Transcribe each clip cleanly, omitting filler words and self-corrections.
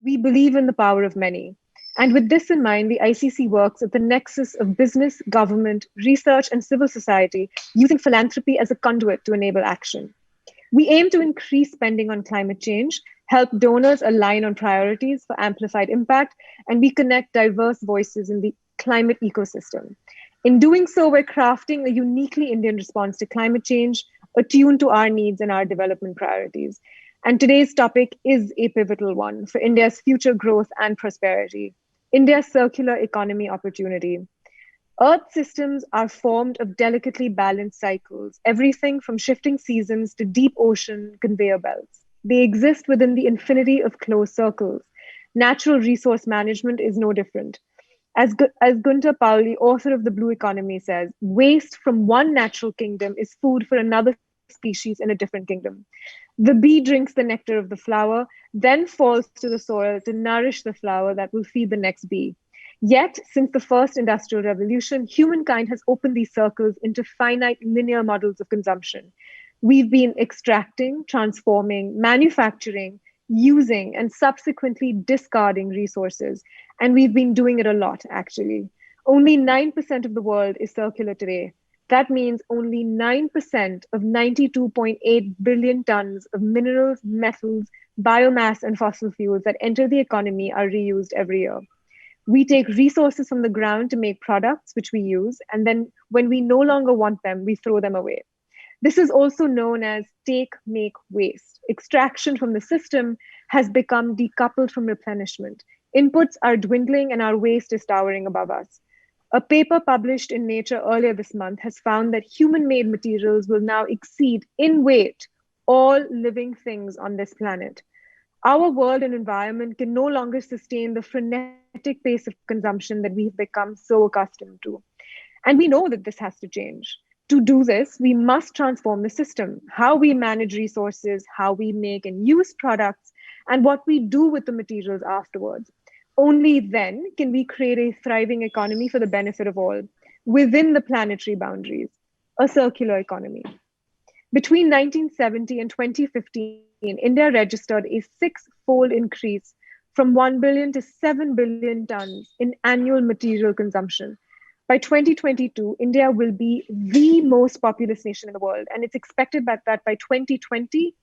We believe in the power of many. And with this in mind, the ICC works at the nexus of business, government, research, and civil society, using philanthropy as a conduit to enable action. We aim to increase spending on climate change, help donors align on priorities for amplified impact, and we connect diverse voices in the climate ecosystem. In doing so, we're crafting a uniquely Indian response to climate change, attuned to our needs and our development priorities. And today's topic is a pivotal one for India's future growth and prosperity: India's circular economy opportunity. Earth systems are formed of delicately balanced cycles, everything from shifting seasons to deep ocean conveyor belts. They exist within the infinity of closed circles. Natural resource management is no different. As Gunter Pauli, author of The Blue Economy, says, waste from one natural kingdom is food for another species in a different kingdom. The bee drinks the nectar of the flower, then falls to the soil to nourish the flower that will feed the next bee. Yet, since the first industrial revolution, humankind has opened these circles into finite linear models of consumption. We've been extracting, transforming, manufacturing, using, and subsequently discarding resources. And we've been doing it a lot, actually. Only 9% of the world is circular today. That means only 9% of 92.8 billion tons of minerals, metals, biomass, and fossil fuels that enter the economy are reused every year. We take resources from the ground to make products which we use, and then when we no longer want them, we throw them away. This is also known as take, make, waste. Extraction from the system has become decoupled from replenishment. Inputs are dwindling and our waste is towering above us. A paper published in Nature earlier this month has found that human-made materials will now exceed in weight all living things on this planet. Our world and environment can no longer sustain the frenetic pace of consumption that we've become so accustomed to. And we know that this has to change. To do this, we must transform the system: how we manage resources, how we make and use products, and what we do with the materials afterwards. Only then can we create a thriving economy for the benefit of all, within the planetary boundaries, a circular economy. Between 1970 and 2015, India registered a six-fold increase from 1 billion to 7 billion tons in annual material consumption. By 2022, India will be the most populous nation in the world, and it's expected that by 2030,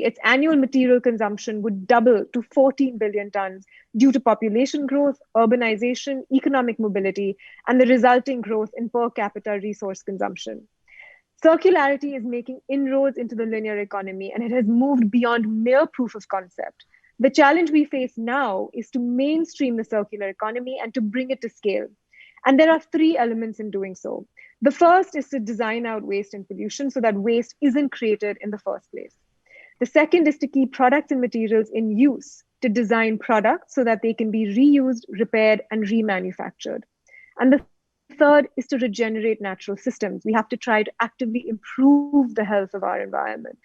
its annual material consumption would double to 14 billion tons due to population growth, urbanization, economic mobility, and the resulting growth in per capita resource consumption. Circularity is making inroads into the linear economy, and it has moved beyond mere proof of concept. The challenge we face now is to mainstream the circular economy and to bring it to scale. And there are three elements in doing so. The first is to design out waste and pollution so that waste isn't created in the first place. The second is to keep products and materials in use, to design products so that they can be reused, repaired, and remanufactured. And the third is to regenerate natural systems. We have to try to actively improve the health of our environment.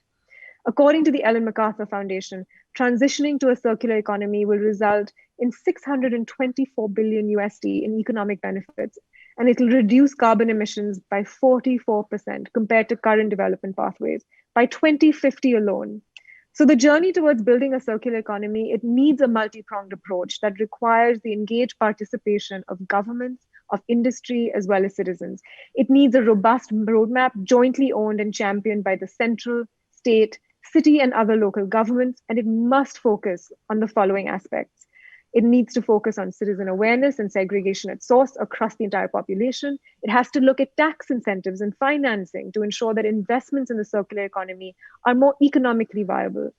According to the Ellen MacArthur Foundation, transitioning to a circular economy will result in 624 billion USD in economic benefits, and it will reduce carbon emissions by 44% compared to current development pathways by 2050 alone. So the journey towards building a circular economy, it needs a multi-pronged approach that requires the engaged participation of governments, of industry, as well as citizens. It needs a robust roadmap jointly owned and championed by the central, state, city, and other local governments, and it must focus on the following aspects. It needs to focus on citizen awareness and segregation at source across the entire population. It has to look at tax incentives and financing to ensure that investments in the circular economy are more economically viable.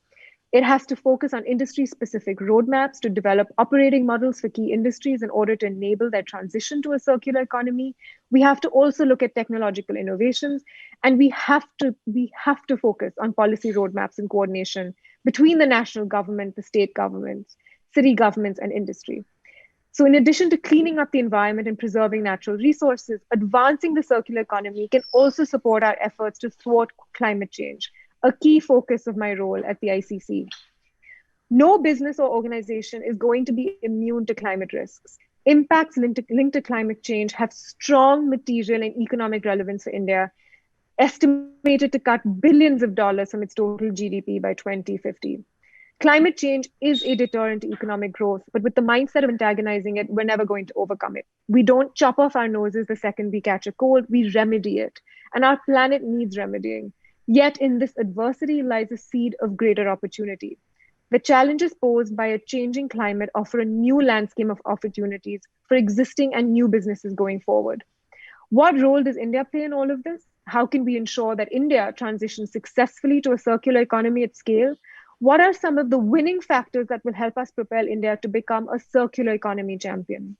It has to focus on industry-specific roadmaps to develop operating models for key industries in order to enable their transition to a circular economy. We have to also look at technological innovations, and we have to focus on policy roadmaps and coordination between the national government, the state governments, city governments, and industry. So in addition to cleaning up the environment and preserving natural resources, advancing the circular economy can also support our efforts to thwart climate change, a key focus of my role at the ICC. No business or organization is going to be immune to climate risks. Impacts linked to climate change have strong material and economic relevance for India, estimated to cut billions of dollars from its total GDP by 2050. Climate change is a deterrent to economic growth, but with the mindset of antagonizing it, we're never going to overcome it. We don't chop off our noses the second we catch a cold, we remedy it. And our planet needs remedying. Yet in this adversity lies a seed of greater opportunity. The challenges posed by a changing climate offer a new landscape of opportunities for existing and new businesses going forward. What role does India play in all of this? How can we ensure that India transitions successfully to a circular economy at scale? What are some of the winning factors that will help us propel India to become a circular economy champion?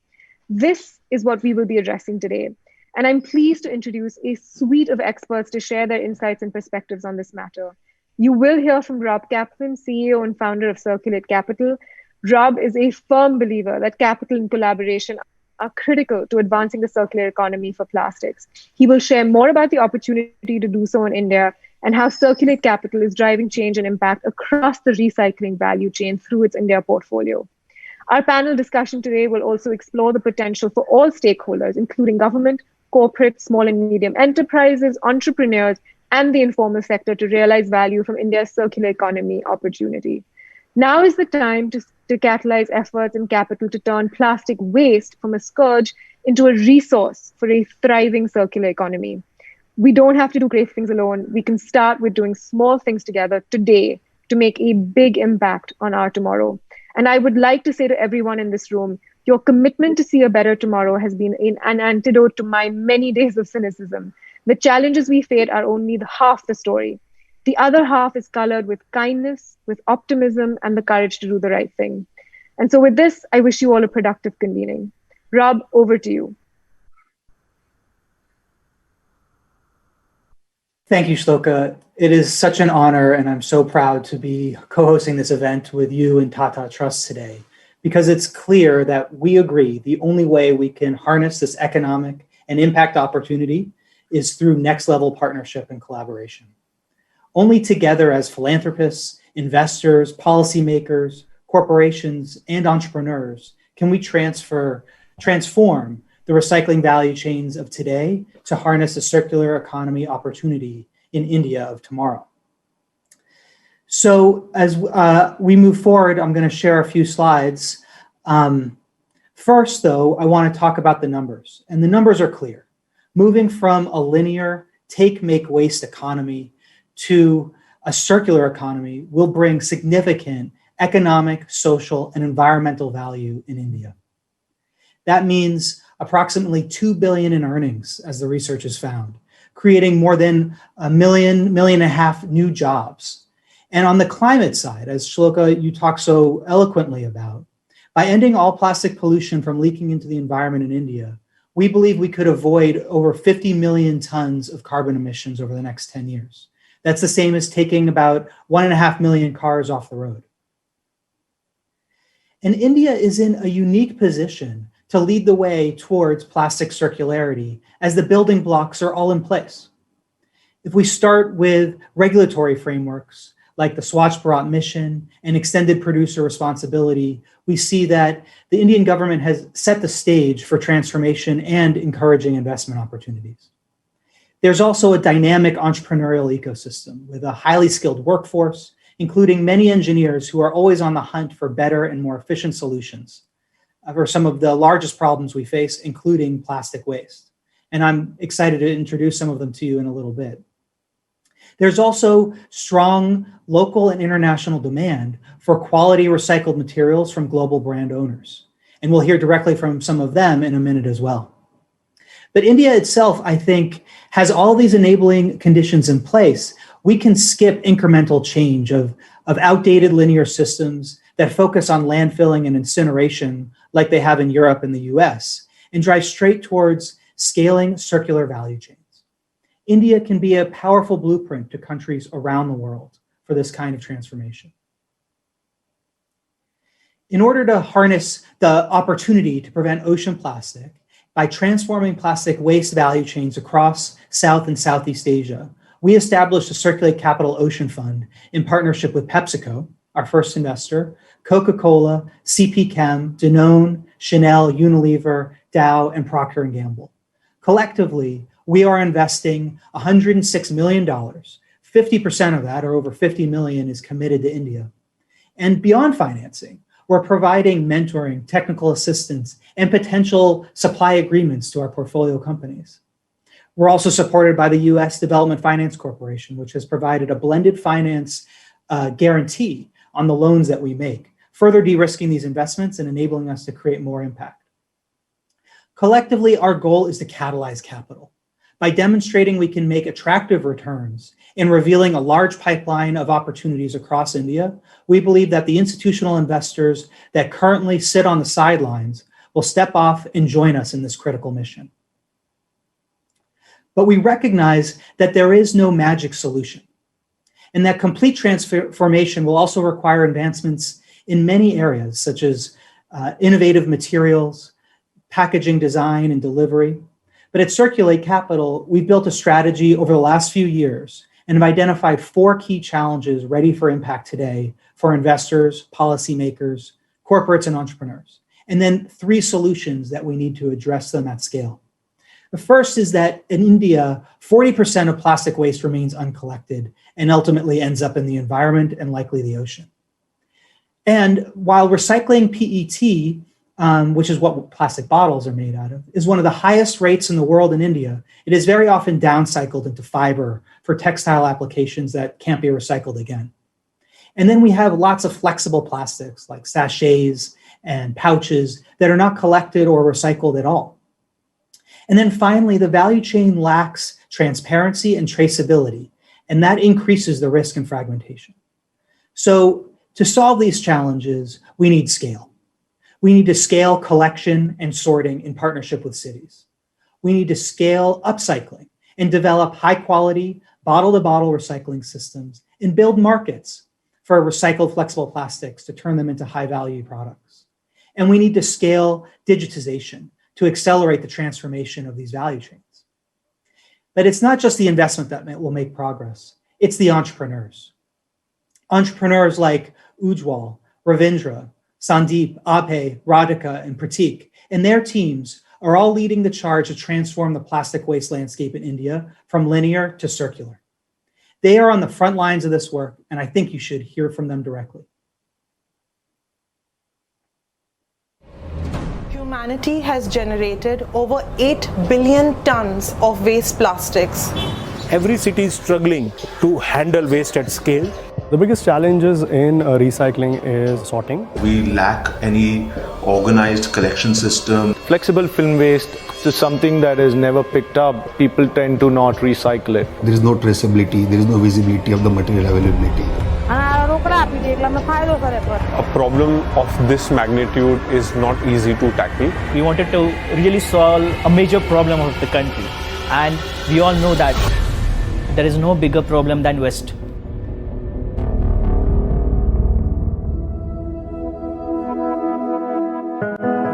This is what we will be addressing today. And I'm pleased to introduce a suite of experts to share their insights and perspectives on this matter. You will hear from Rob Kaplan, CEO and founder of Circulate Capital. Rob is a firm believer that capital and collaboration are critical to advancing the circular economy for plastics. He will share more about the opportunity to do so in India and how Circulate Capital is driving change and impact across the recycling value chain through its India portfolio. Our panel discussion today will also explore the potential for all stakeholders, including government, corporate, small and medium enterprises, entrepreneurs, and the informal sector to realize value from India's circular economy opportunity. Now is the time to catalyze efforts and capital to turn plastic waste from a scourge into a resource for a thriving circular economy. We don't have to do great things alone. We can start with doing small things together today to make a big impact on our tomorrow. And I would like to say to everyone in this room, your commitment to see a better tomorrow has been an antidote to my many days of cynicism. The challenges we face are only half the story. The other half is colored with kindness, with optimism, and the courage to do the right thing. And so with this, I wish you all a productive convening. Rob, over to you. Thank you, Shloka. It is such an honor, and I'm so proud to be co-hosting this event with you and Tata Trusts today, because it's clear that we agree the only way we can harness this economic and impact opportunity is through next-level partnership and collaboration. Only together as philanthropists, investors, policymakers, corporations, and entrepreneurs can we transform the recycling value chains of today to harness a circular economy opportunity in India of tomorrow. So as we move forward, I'm going to share a few slides. First, though, I want to talk about the numbers. And the numbers are clear. Moving from a linear take, make, waste economy to a circular economy will bring significant economic, social, and environmental value in India. That means approximately 2 billion in earnings, as the research has found, creating more than 1.5 million new jobs. And on the climate side, as Shloka, you talk so eloquently about, by ending all plastic pollution from leaking into the environment in India, we believe we could avoid over 50 million tons of carbon emissions over the next 10 years. That's the same as taking about 1.5 million cars off the road. And India is in a unique position to lead the way towards plastic circularity as the building blocks are all in place. If we start with regulatory frameworks like the Swachh Bharat mission and extended producer responsibility, we see that the Indian government has set the stage for transformation and encouraging investment opportunities. There's also a dynamic entrepreneurial ecosystem with a highly skilled workforce, including many engineers who are always on the hunt for better and more efficient solutions for some of the largest problems we face, including plastic waste. And I'm excited to introduce some of them to you in a little bit. There's also strong local and international demand for quality recycled materials from global brand owners. And we'll hear directly from some of them in a minute as well. But India itself, I think, has all these enabling conditions in place. We can skip incremental change of outdated linear systems that focus on landfilling and incineration like they have in Europe and the US, and drive straight towards scaling circular value chains. India can be a powerful blueprint to countries around the world for this kind of transformation. In order to harness the opportunity to prevent ocean plastic by transforming plastic waste value chains across South and Southeast Asia, we established a Circulate Capital Ocean Fund in partnership with PepsiCo, our first investor, Coca-Cola, CP Chem, Danone, Chanel, Unilever, Dow, and Procter & Gamble. Collectively, we are investing $106 million. 50% of that, or over 50 million, is committed to India. And beyond financing, we're providing mentoring, technical assistance, and potential supply agreements to our portfolio companies. We're also supported by the US Development Finance Corporation, which has provided a blended finance guarantee on the loans that we make, further de-risking these investments and enabling us to create more impact. Collectively, our goal is to catalyze capital by demonstrating we can make attractive returns and revealing a large pipeline of opportunities across India. We believe that the institutional investors that currently sit on the sidelines will step off and join us in this critical mission. But we recognize that there is no magic solution, and that complete transformation will also require advancements in many areas, such as innovative materials, packaging design and delivery. But at Circulate Capital, we've built a strategy over the last few years and have identified 4 key challenges ready for impact today for investors, policymakers, corporates, and entrepreneurs. And then 3 solutions that we need to address them at scale. The first is that in India, 40% of plastic waste remains uncollected and ultimately ends up in the environment and likely the ocean. And while recycling PET, which is what plastic bottles are made out of, is one of the highest rates in the world in India, it is very often downcycled into fiber for textile applications that can't be recycled again. And then we have lots of flexible plastics like sachets and pouches that are not collected or recycled at all. And then finally, the value chain lacks transparency and traceability, and that increases the risk and fragmentation. So to solve these challenges, we need scale. We need to scale collection and sorting in partnership with cities. We need to scale upcycling and develop high-quality bottle-to-bottle recycling systems and build markets for recycled flexible plastics to turn them into high-value products. And we need to scale digitization to accelerate the transformation of these value chains. But it's not just the investment that will make progress, it's the entrepreneurs. Entrepreneurs like Ujwal, Ravindra, Sandeep, Abhay, Radhika, and Pratik, and their teams are all leading the charge to transform the plastic waste landscape in India from linear to circular. They are on the front lines of this work, and I think you should hear from them directly. Humanity has generated over 8 billion tons of waste plastics. Every city is struggling to handle waste at scale. The biggest challenges in recycling is sorting. We lack any organized collection system. Flexible film waste is something that is never picked up. People tend to not recycle it. There is no traceability, there is no visibility of the material availability. A problem of this magnitude is not easy to tackle. We wanted to really solve a major problem of the country, and we all know that there is no bigger problem than waste.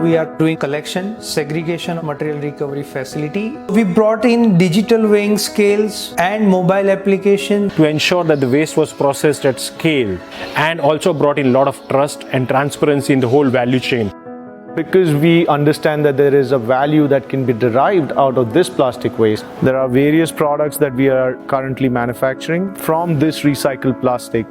We are doing collection, segregation, material recovery facility. We brought in digital weighing scales and mobile application to ensure that the waste was processed at scale, and also brought in a lot of trust and transparency in the whole value chain. Because we understand that there is a value that can be derived out of this plastic waste, there are various products that we are currently manufacturing from this recycled plastic.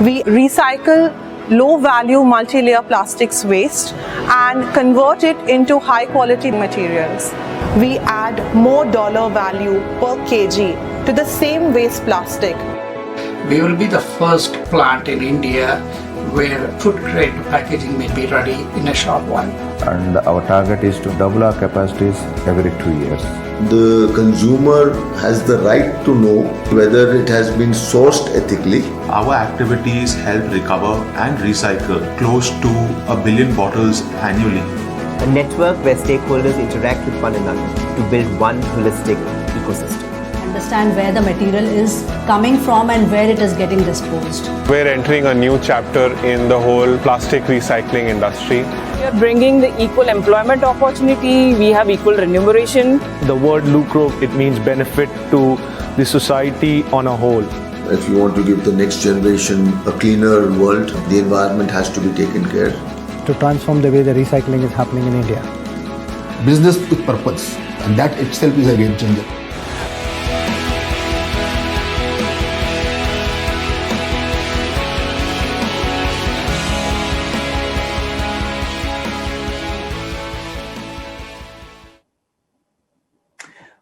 We recycle low-value multi-layer plastics waste and convert it into high-quality materials. We add more dollar value per kg to the same waste plastic. We will be the first plant in India where food-grade packaging may be ready in a short while. And our target is to double our capacities every 2 years. The consumer has the right to know whether it has been sourced ethically. Our activities help recover and recycle close to 1 billion bottles annually. A network where stakeholders interact with one another to build one holistic ecosystem. Understand where the material is coming from and where it is getting disposed. We're entering a new chapter in the whole plastic recycling industry. We are bringing the equal employment opportunity, we have equal remuneration. The word lucro, it means benefit to the society on a whole. If you want to give the next generation a cleaner world, the environment has to be taken care. To transform the way the recycling is happening in India. Business with purpose, and that itself is a game changer.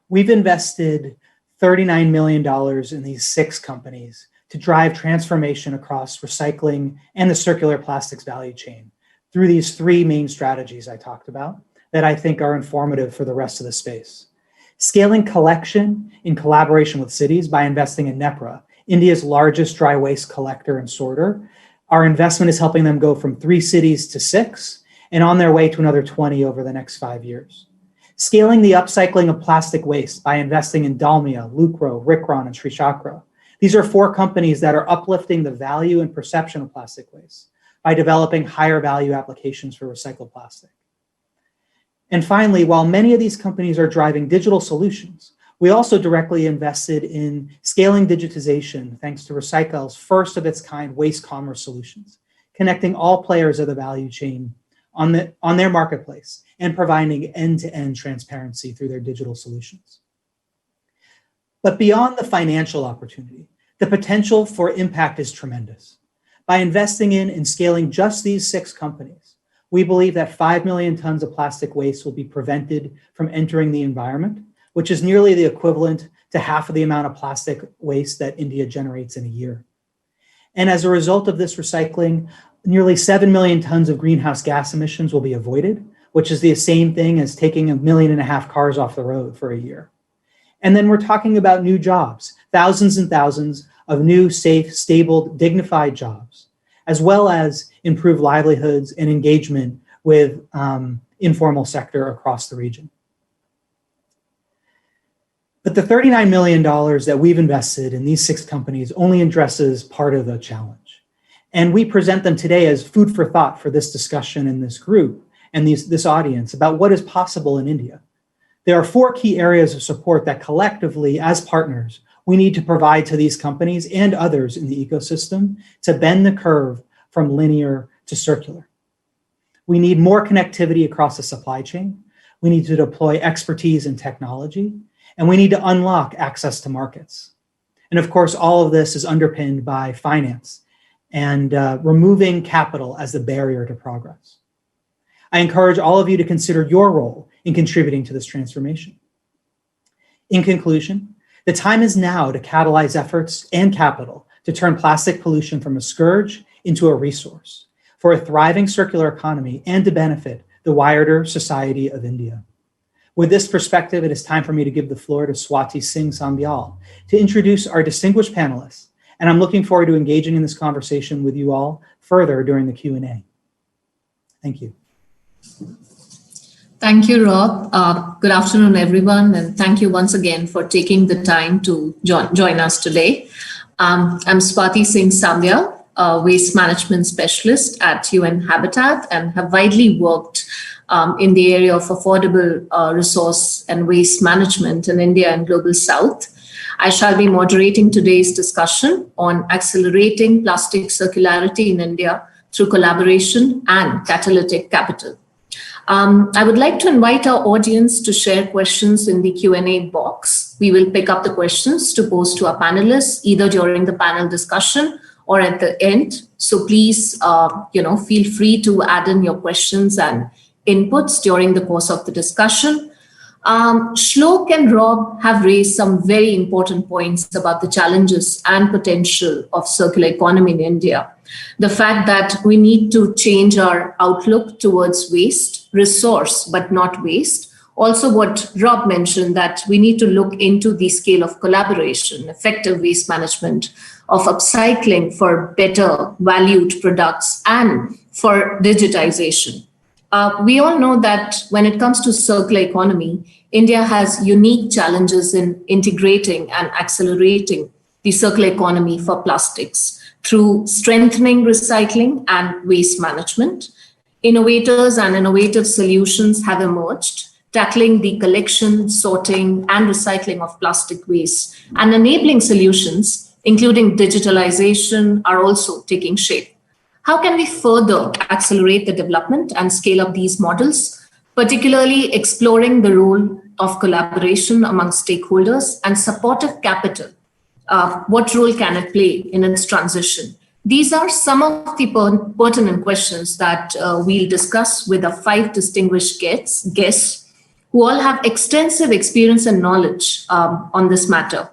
We've invested $39 million in these 6 companies to drive transformation across recycling and the circular plastics value chain through these 3 main strategies I talked about that I think are informative for the rest of the space. Scaling collection in collaboration with cities by investing in NEPRA, India's largest dry waste collector and sorter. Our investment is helping them go from 3 cities to 6 and on their way to another 20 over the next 5 years. Scaling the upcycling of plastic waste by investing in Dalmia, Lucro, Rikron, and Sri Chakra. These are 4 companies that are uplifting the value and perception of plastic waste by developing higher value applications for recycled plastic. And finally, while many of these companies are driving digital solutions, we also directly invested in scaling digitization thanks to Recycle's first of its kind waste commerce solutions, connecting all players of the value chain on their marketplace and providing end-to-end transparency through their digital solutions. But beyond the financial opportunity, the potential for impact is tremendous. By investing in and scaling just these 6 companies, we believe that 5 million tons of plastic waste will be prevented from entering the environment, which is nearly the equivalent to half of the amount of plastic waste that India generates in a year. And as a result of this recycling, nearly 7 million tons of greenhouse gas emissions will be avoided, which is the same thing as taking 1.5 million cars off the road for a year. And then we're talking about new jobs, thousands and thousands of new, safe, stable, dignified jobs, as well as improved livelihoods and engagement with informal sector across the region. But the $39 million that we've invested in these 6 companies only addresses part of the challenge. And we present them today as food for thought for this discussion in this group and this audience about what is possible in India. There are 4 key areas of support that collectively, as partners, we need to provide to these companies and others in the ecosystem to bend the curve from linear to circular. We need more connectivity across the supply chain. We need to deploy expertise and technology, and we need to unlock access to markets. And of course, all of this is underpinned by finance and removing capital as the barrier to progress. I encourage all of you to consider your role in contributing to this transformation. In conclusion, the time is now to catalyze efforts and capital to turn plastic pollution from a scourge into a resource for a thriving circular economy and to benefit the wider society of India. With this perspective, it is time for me to give the floor to Swati Singh Sambyal to introduce our distinguished panelists, and I'm looking forward to engaging in this conversation with you all further during the Q&A. Thank you. Thank you, Rob. Good afternoon, everyone, and thank you once again for taking the time to join us today. I'm Swati Singh Sambyal, a waste management specialist at UN Habitat, and have widely worked in the area of affordable resource and waste management in India and Global South. I shall be moderating today's discussion on accelerating plastic circularity in India through collaboration and catalytic capital. I would like to invite our audience to share questions in the Q&A box. We will pick up the questions to pose to our panelists either during the panel discussion or at the end. So please, feel free to add in your questions and inputs during the course of the discussion. Shlok and Rob have raised some very important points about the challenges and potential of circular economy in India. The fact that we need to change our outlook towards waste, resource, but not waste. Also what Rob mentioned, that we need to look into the scale of collaboration, effective waste management, of upcycling for better valued products and for digitization. We all know that when it comes to circular economy, India has unique challenges in integrating and accelerating the circular economy for plastics through strengthening recycling and waste management. Innovators and innovative solutions have emerged, tackling the collection, sorting, and recycling of plastic waste, and enabling solutions, including digitalization, are also taking shape. How can we further accelerate the development and scale up these models, particularly exploring the role of collaboration among stakeholders and supportive capital? What role can it play in its transition? These are some of the pertinent questions that we'll discuss with the 5 distinguished guests. who all have extensive experience and knowledge on this matter.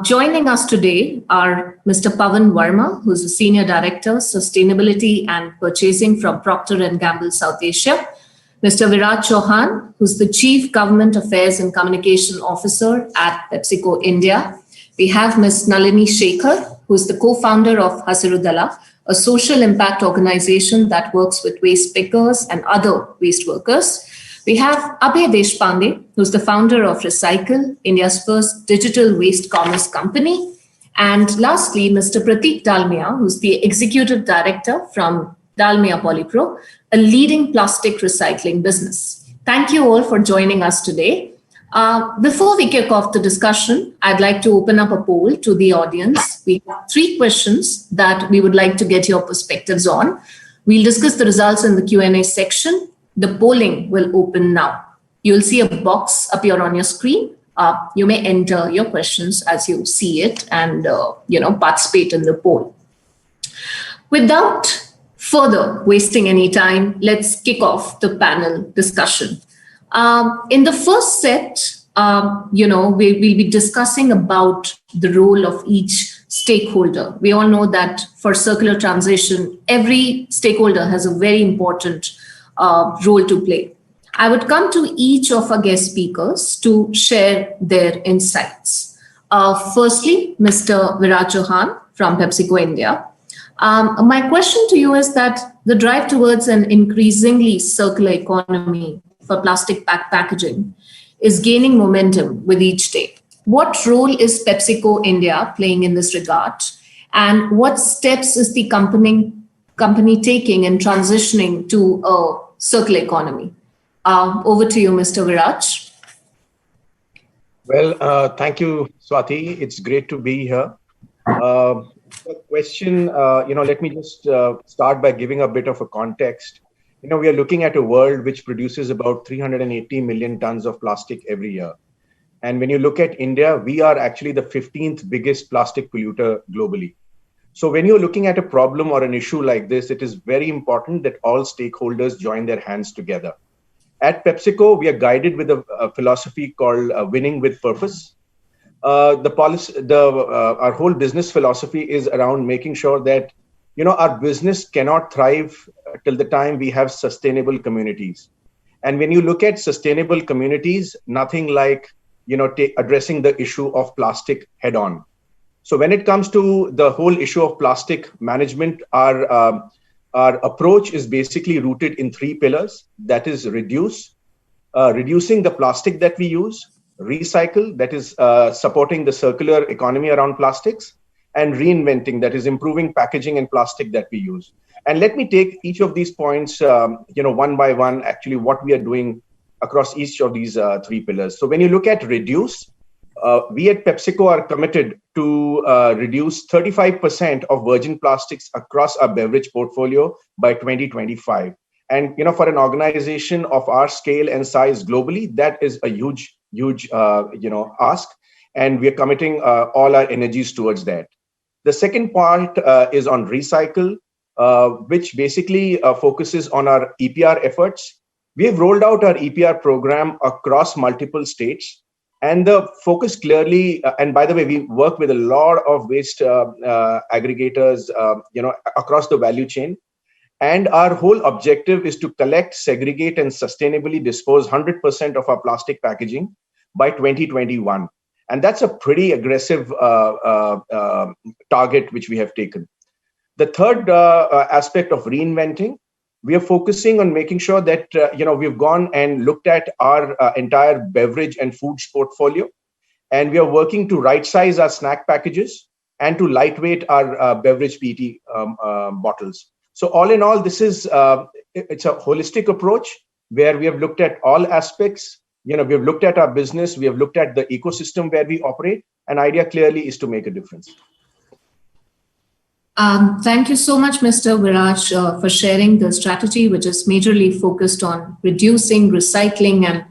Joining us today are Mr. Pavan Verma, who's the Senior Director, Sustainability and Purchasing from Procter & Gamble South Asia, Mr. Viraj Chauhan, who's the Chief Government Affairs and Communication Officer at PepsiCo India. We have Ms. Nalini Shekhar, who's the co-founder of Hasiru Dala, a social impact organization that works with waste pickers and other waste workers. We have Abhay Deshpande, who's the founder of Recycle, India's first digital waste commerce company. And lastly, Mr. Prateek Dalmia, who's the executive director from Dalmia Polypro, a leading plastic recycling business. Thank you all for joining us today. Before we kick off the discussion, I'd like to open up a poll to the audience. We have 3 questions that we would like to get your perspectives on. We'll discuss the results in the Q&A section. The polling will open now. You'll see a box appear on your screen. You may enter your questions as you see it and participate in the poll. Without further wasting any time, let's kick off the panel discussion. In the first set, we'll be discussing about the role of each stakeholder. We all know that for circular transition, every stakeholder has a very important role to play. I would come to each of our guest speakers to share their insights. Firstly, Mr. Viraj Chauhan from PepsiCo India. My question to you is that the drive towards an increasingly circular economy for plastic packaging is gaining momentum with each day. What role is PepsiCo India playing in this regard? And what steps is the company taking in transitioning to a circular economy? Over to you, Mr. Viraj. Well, thank you, Swati. It's great to be here. The question, let me just start by giving a bit of a context. We are looking at a world which produces about 380 million tons of plastic every year. And when you look at India, we are actually the 15th biggest plastic polluter globally. So when you're looking at a problem or an issue like this, it is very important that all stakeholders join their hands together. At PepsiCo, we are guided with a philosophy called winning with purpose. Our whole business philosophy is around making sure that our business cannot thrive till the time we have sustainable communities. And when you look at sustainable communities, nothing like addressing the issue of plastic head on. So when it comes to the whole issue of plastic management, our approach is basically rooted in 3 pillars. That is reducing the plastic that we use, recycle, that is supporting the circular economy around plastics, and reinventing, that is improving packaging and plastic that we use. And let me take each of these points, one by one, actually what we are doing across each of these 3 pillars. So when you look at reduce, we at PepsiCo are committed to reduce 35% of virgin plastics across our beverage portfolio by 2025. And, for an organization of our scale and size globally, that is a huge, ask. And we are committing all our energies towards that. The second part is on recycle, which basically focuses on our EPR efforts. We have rolled out our EPR program across multiple states. And the focus clearly, and by the way, we work with a lot of waste aggregators, across the value chain. And our whole objective is to collect, segregate, and sustainably dispose 100% of our plastic packaging by 2021. And that's a pretty aggressive target which we have taken. The third aspect of reinventing, we are focusing on making sure that we've gone and looked at our entire beverage and foods portfolio, and we are working to right size our snack packages and to lightweight our beverage PET bottles. So all in all, this is it's a holistic approach where we have looked at all aspects. We have looked at our business, we have looked at the ecosystem where we operate, and idea clearly is to make a difference. Thank you so much, Mr. Viraj, for sharing the strategy, which is majorly focused on reducing, recycling, and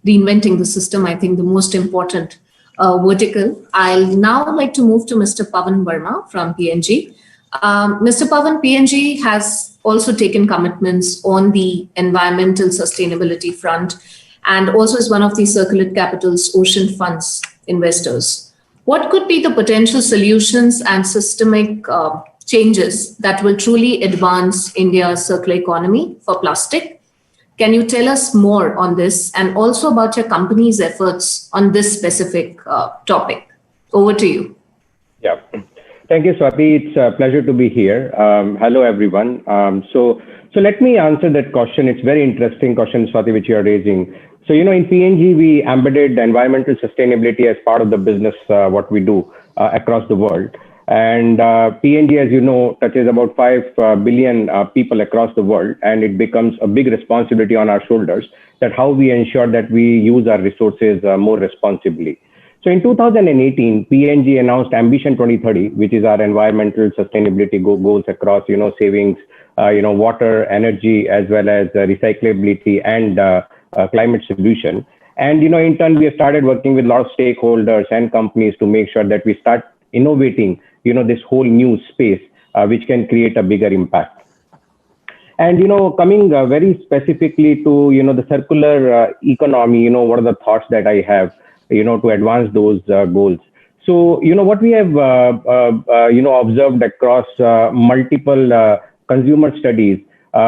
reinventing the system. I think the most important vertical. I'll now like to move to Mr. Pavan Verma from P&G. Mr. Pavan, P&G has also taken commitments on the environmental sustainability front. and also is one of the Circulate Capital's ocean funds investors. What could be the potential solutions and systemic changes that will truly advance India's circular economy for plastic? Can you tell us more on this and also about your company's efforts on this specific topic? Over to you. Yeah. Thank you, Swati. It's a pleasure to be here. Hello, everyone. So let me answer that question. It's a very interesting question, Swati, which you are raising. So, in PNG, we embedded environmental sustainability as part of the business, what we do across the world. And PNG, as you know, touches about 5 billion people across the world, and it becomes a big responsibility on our shoulders that how we ensure that we use our resources more responsibly. So in 2018, PNG announced Ambition 2030, which is our environmental sustainability goals across, savings, water, energy, as well as recyclability and climate solution. And, in turn, we have started working with a lot of stakeholders and companies to make sure that we start innovating, this whole new space, which can create a bigger impact. And, coming very specifically to, the circular economy, what are the thoughts that I have, to advance those goals. So, what we have, observed across multiple consumer studies,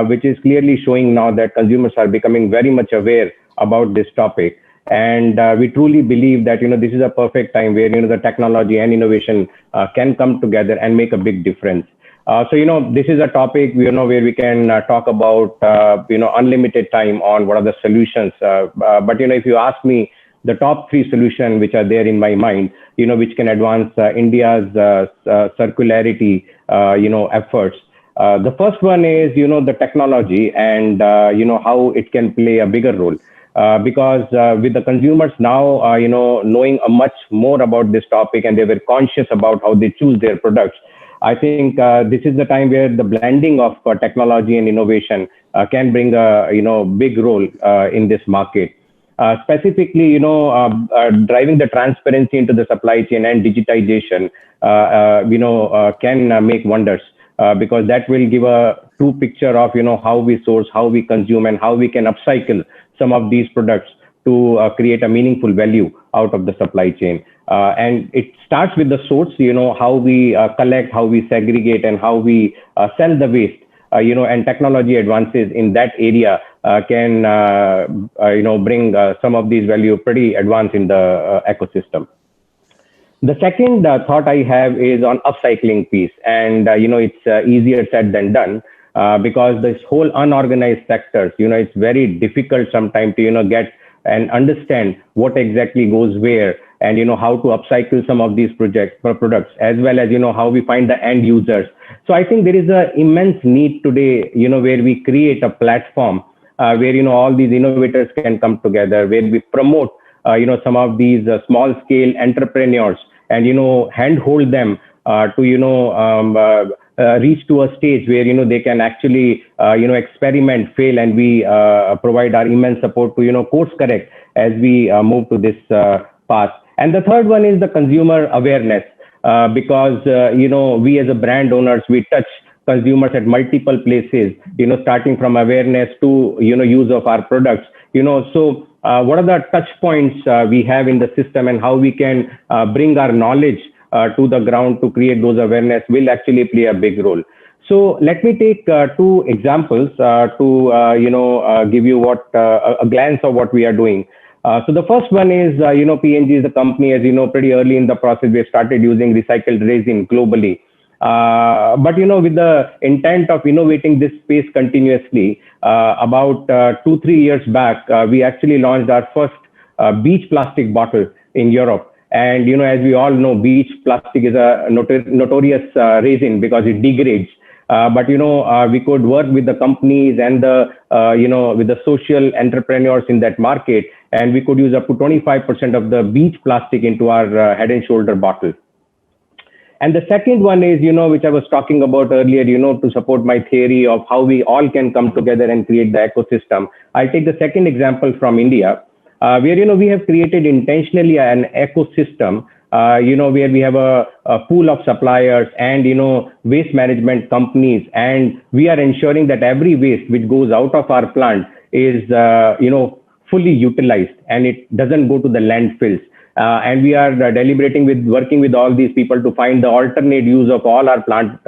which is clearly showing now that consumers are becoming very much aware about this topic. And we truly believe that, this is a perfect time where, the technology and innovation can come together and make a big difference. So, this is a topic, where we can talk about, unlimited time on what are the solutions. But, if you ask me, the top 3 solutions which are there in my mind, which can advance India's circularity, efforts. The first one is, the technology and, how it can play a bigger role. Because with the consumers now, knowing much more about this topic, and they were conscious about how they choose their products, I think this is the time where the blending of technology and innovation can bring a big role in this market. Specifically, driving the transparency into the supply chain and digitization, can make wonders. Because that will give a true picture of, how we source, how we consume, and how we can upcycle some of these products to create a meaningful value out of the supply chain. And it starts with the source, how we collect, how we segregate, and how we sell the waste, and technology advances in that area can, bring some of these value pretty advanced in the ecosystem. The second thought I have is on upcycling piece. And, it's easier said than done because this whole unorganized sectors, it's very difficult sometimes to, get and understand what exactly goes where and, how to upcycle some of these products, as well as, how we find the end users. So I think there is an immense need today, where we create a platform where, all these innovators can come together, where we promote some of these small scale entrepreneurs and, handhold them to, reach to a stage where, they can actually, experiment, fail, and we provide our immense support to, course correct as we move to this path. And the third one is the consumer awareness, because, we as a brand owners, we touch consumers at multiple places, starting from awareness to, use of our products, so what are the touch points we have in the system, and how we can bring our knowledge to the ground to create those awareness will actually play a big role. So let me take 2 examples to, give you a glance of what we are doing. So the first one is, PNG is a company, as you know, pretty early in the process, we have started using recycled resin globally. But, with the intent of innovating this space continuously, about 2-3 years back, we actually launched our first beach plastic bottle in Europe. And, as we all know, beach plastic is a notorious resin because it degrades. But, we could work with the companies and the, with the social entrepreneurs in that market, and we could use up to 25% of the beach plastic into our head and shoulder bottle. And the second one is, which I was talking about earlier, to support my theory of how we all can come together and create the ecosystem. I'll take the second example from India, where, we have created intentionally an ecosystem, where we have a pool of suppliers and, waste management companies. And we are ensuring that every waste which goes out of our plant is, fully utilized and it doesn't go to the landfills. And we are working with all these people to find the alternate use of all our plant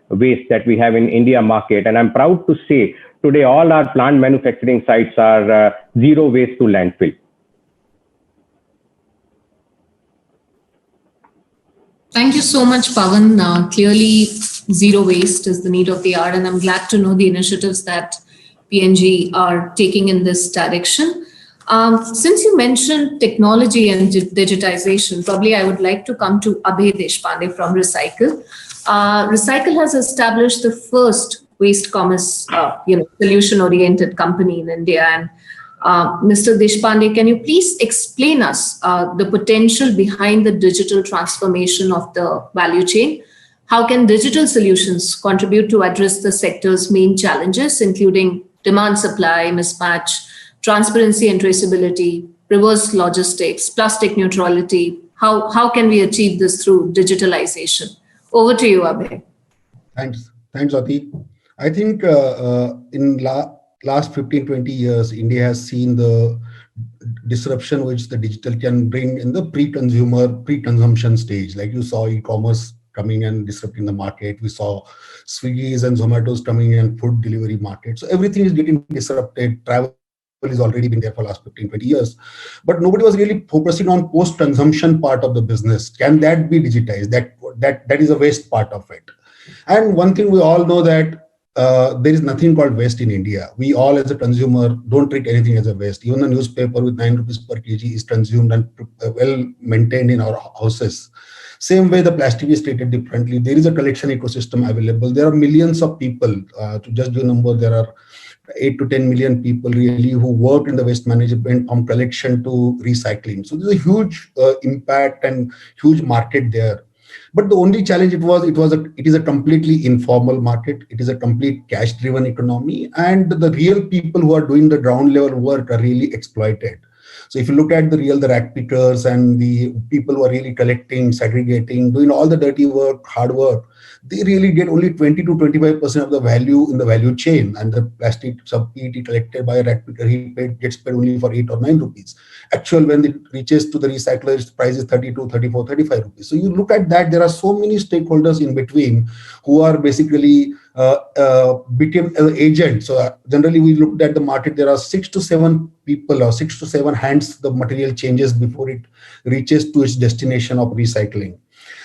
waste that we have in India market. And I'm proud to say today all our plant manufacturing sites are zero waste to landfill. Thank you so much, Pavan. Clearly, zero waste is the need of the hour, and I'm glad to know the initiatives that PNG are taking in this direction. Since you mentioned technology and digitization, probably I would like to come to Abhay Deshpande from Recycle. Recycle has established the first waste commerce, solution-oriented company in India. And Mr. Deshpande, can you please explain us the potential behind the digital transformation of the value chain? How can digital solutions contribute to address the sector's main challenges, including demand-supply mismatch, transparency and traceability, reverse logistics, plastic neutrality? How can we achieve this through digitalization? Over to you, Abhay. Thanks, Ati. I think in last 15-20 years, India has seen the disruption which the digital can bring in the pre-consumption stage. Like you saw e-commerce coming and disrupting the market. We saw Swiggy's and Zomato's coming in food delivery market. So everything is getting disrupted. Travel is already been there for the last 15-20 years. But nobody was really focusing on post-consumption part of the business. Can that be digitized? That is a waste part of it. And one thing we all know that there is nothing called waste in India. We all as a consumer don't treat anything as a waste. Even the newspaper with 9 rupees per kg is consumed and well maintained in our houses. Same way the plastic is treated differently. There is a collection ecosystem available. There are millions of people. To just do a number, there are 8 to 10 million people really who work in the waste management from collection to recycling. So there's a huge impact and huge market there. But the only challenge it is a completely informal market. It is a complete cash-driven economy, and the real people who are doing the ground level work are really exploited. So if you look at the rag pickers and the people who are really collecting, segregating, doing all the dirty work, hard work, they really get only 20 to 25% of the value in the value chain. And the plastic sub-PET collected by a rag picker, gets paid only for 8 or 9 rupees. Actual, when it reaches to the recycler, its price is 32, 34, 35 rupees. So you look at that, there are so many stakeholders in between who are basically became agents. So generally we looked at the market, there are 6 to 7 people or 6 to 7 hands the material changes before it reaches to its destination of recycling.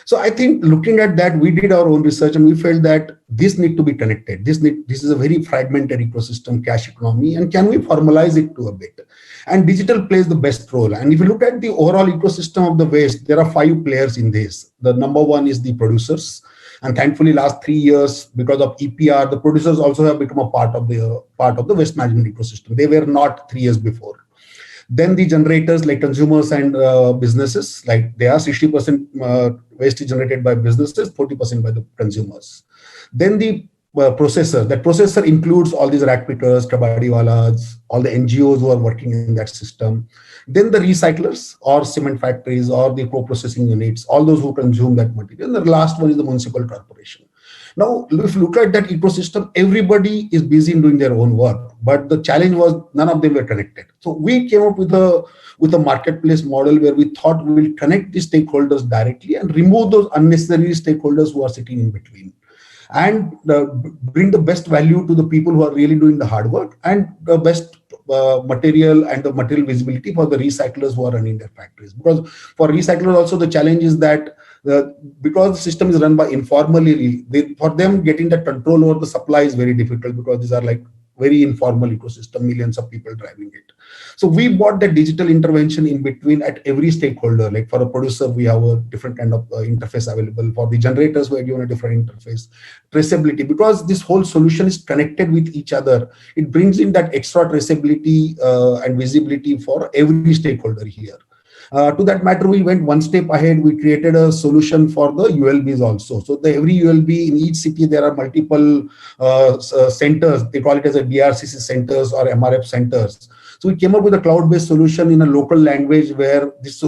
So I think looking at that, we did our own research and we felt that this need to be connected. This is a very fragmented ecosystem, cash economy, and can we formalize it to a bit? And digital plays the best role. And if you look at the overall ecosystem of the waste, there are 5 players in this. The number one is the producers. And thankfully, last 3 years, because of EPR, the producers also have become a part of the waste management ecosystem. They were not 3 years before. Then the generators like consumers and businesses, like they are 60% waste is generated by businesses, 40% by the consumers. Then the processor. That processor includes all these rag pickers, kabadiwalas, all the NGOs who are working in that system. Then the recyclers or cement factories or the co-processing units, all those who consume that material. And the last one is the municipal corporation. Now, if you look at that ecosystem, everybody is busy in doing their own work. But the challenge was none of them were connected. So we came up with a marketplace model where we thought we will connect the stakeholders directly and remove those unnecessary stakeholders who are sitting in between. And bring the best value to the people who are really doing the hard work and the best material and the material visibility for the recyclers who are running their factories. Because for recyclers also the challenge is that because the system is run by informally, for them getting the control over the supply is very difficult because these are like very informal ecosystem, millions of people driving it. So we bought that digital intervention in between at every stakeholder. Like for a producer, we have a different kind of interface available. For the generators, we are given a different interface. Traceability, because this whole solution is connected with each other, it brings in that extra traceability and visibility for every stakeholder here. To that matter, we went one step ahead. We created a solution for the ULBs also. So every ULB in each city, there are multiple centers. They call it as a BRCC centers or MRF centers. So we came up with a cloud-based solution in a local language where these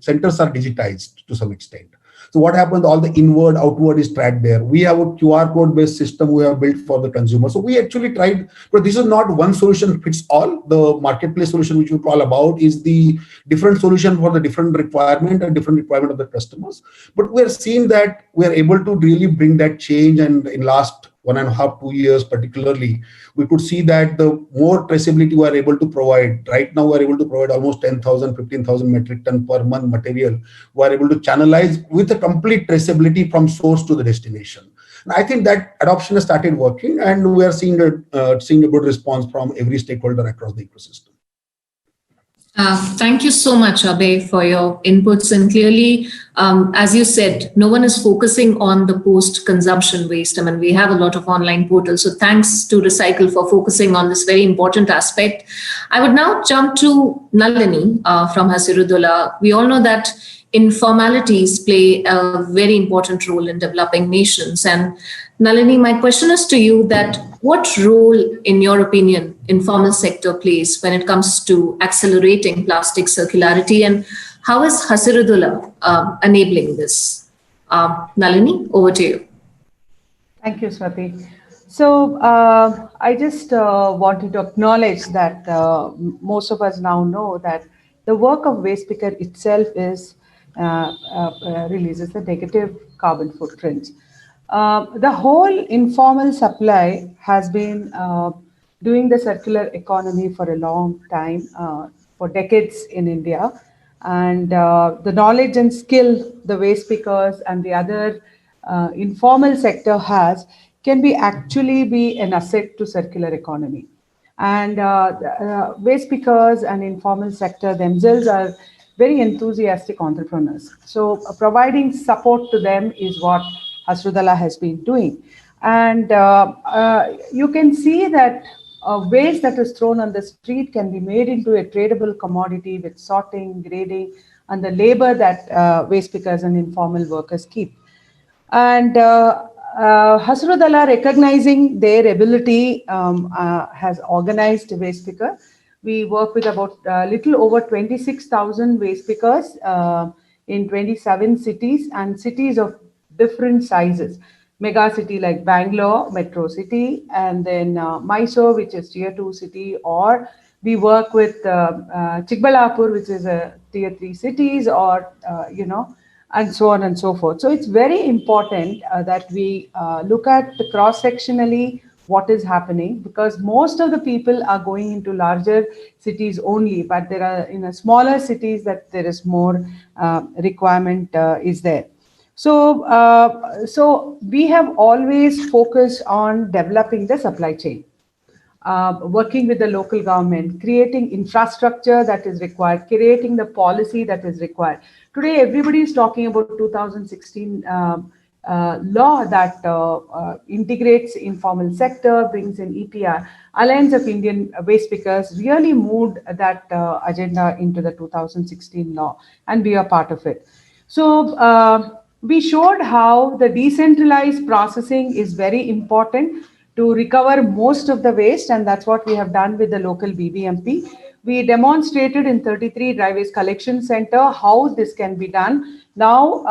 centers are digitized to some extent. So what happens? All the inward, outward is tracked there. We have a QR code based system we have built for the consumer. So we actually tried, but this is not one solution fits all. The marketplace solution, which we call about, is the different solution for the different requirement and different requirement of the customers. But we're seeing that we're able to really bring that change, and in last 1.5 to 2 years particularly, we could see that the more traceability we are able to provide. Right now, we are able to provide almost 10,000, 15,000 metric ton per month material. We are able to channelize with a complete traceability from source to the destination. And I think that adoption has started working, and we are seeing a good response from every stakeholder across the ecosystem. Thank you so much, Abhay, for your inputs. And clearly, as you said, no one is focusing on the post-consumption waste. I mean, we have a lot of online portals. So thanks to Recycle for focusing on this very important aspect. I would now jump to Nalini from Hasirudullah. We all know that informalities play a very important role in developing nations. And Nalini, my question is to you that what role, in your opinion, informal sector plays when it comes to accelerating plastic circularity, and how is Hasirudullah enabling this? Nalini, over to you. Thank you, Swati. So I just wanted to acknowledge that most of us now know that the work of waste picker itself is releases a negative carbon footprint. The whole informal supply has been doing the circular economy for a long time, for decades in India. And the knowledge and skill the waste pickers and the other informal sector has can be actually be an asset to circular economy. And waste pickers and informal sector themselves are very enthusiastic entrepreneurs. So providing support to them is what Hasirudullah has been doing. And you can see that waste that is thrown on the street can be made into a tradable commodity with sorting, grading, and the labor that waste pickers and informal workers keep. And Hasirudullah, recognizing their ability, has organized waste picker. We work with about little over 26,000 waste pickers in 27 cities, and cities of different sizes. Mega city like Bangalore, metro city, and then Mysore, which is tier 2 city, or we work with Chikbalapur, which is a tier 3 cities, or, and so on and so forth. So it's very important that we look at the cross-sectionally what is happening, because most of the people are going into larger cities only, but there are in smaller cities that there is more requirement is there. So, so we have always focused on developing the supply chain, working with the local government, creating infrastructure that is required, creating the policy that is required. Today, everybody is talking about 2016 law that integrates informal sector, brings in EPR. Alliance of Indian Waste Pickers really moved that agenda into the 2016 law, and we are part of it. So we showed how the decentralized processing is very important to recover most of the waste, and that's what we have done with the local BBMP. We demonstrated in 33 dry waste collection center how this can be done. Now,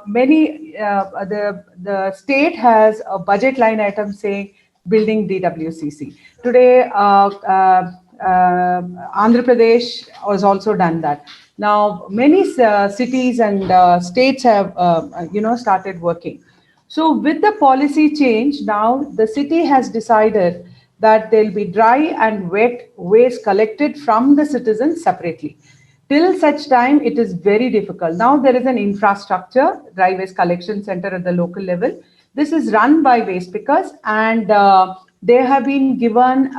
the state has a budget line item saying building DWCC. Today, Andhra Pradesh has also done that. Now, many cities and states have, started working. So with the policy change, now the city has decided that there will be dry and wet waste collected from the citizens separately. Till such time, it is very difficult. Now there is an infrastructure, dry waste collection center at the local level. This is run by waste pickers, and they have been given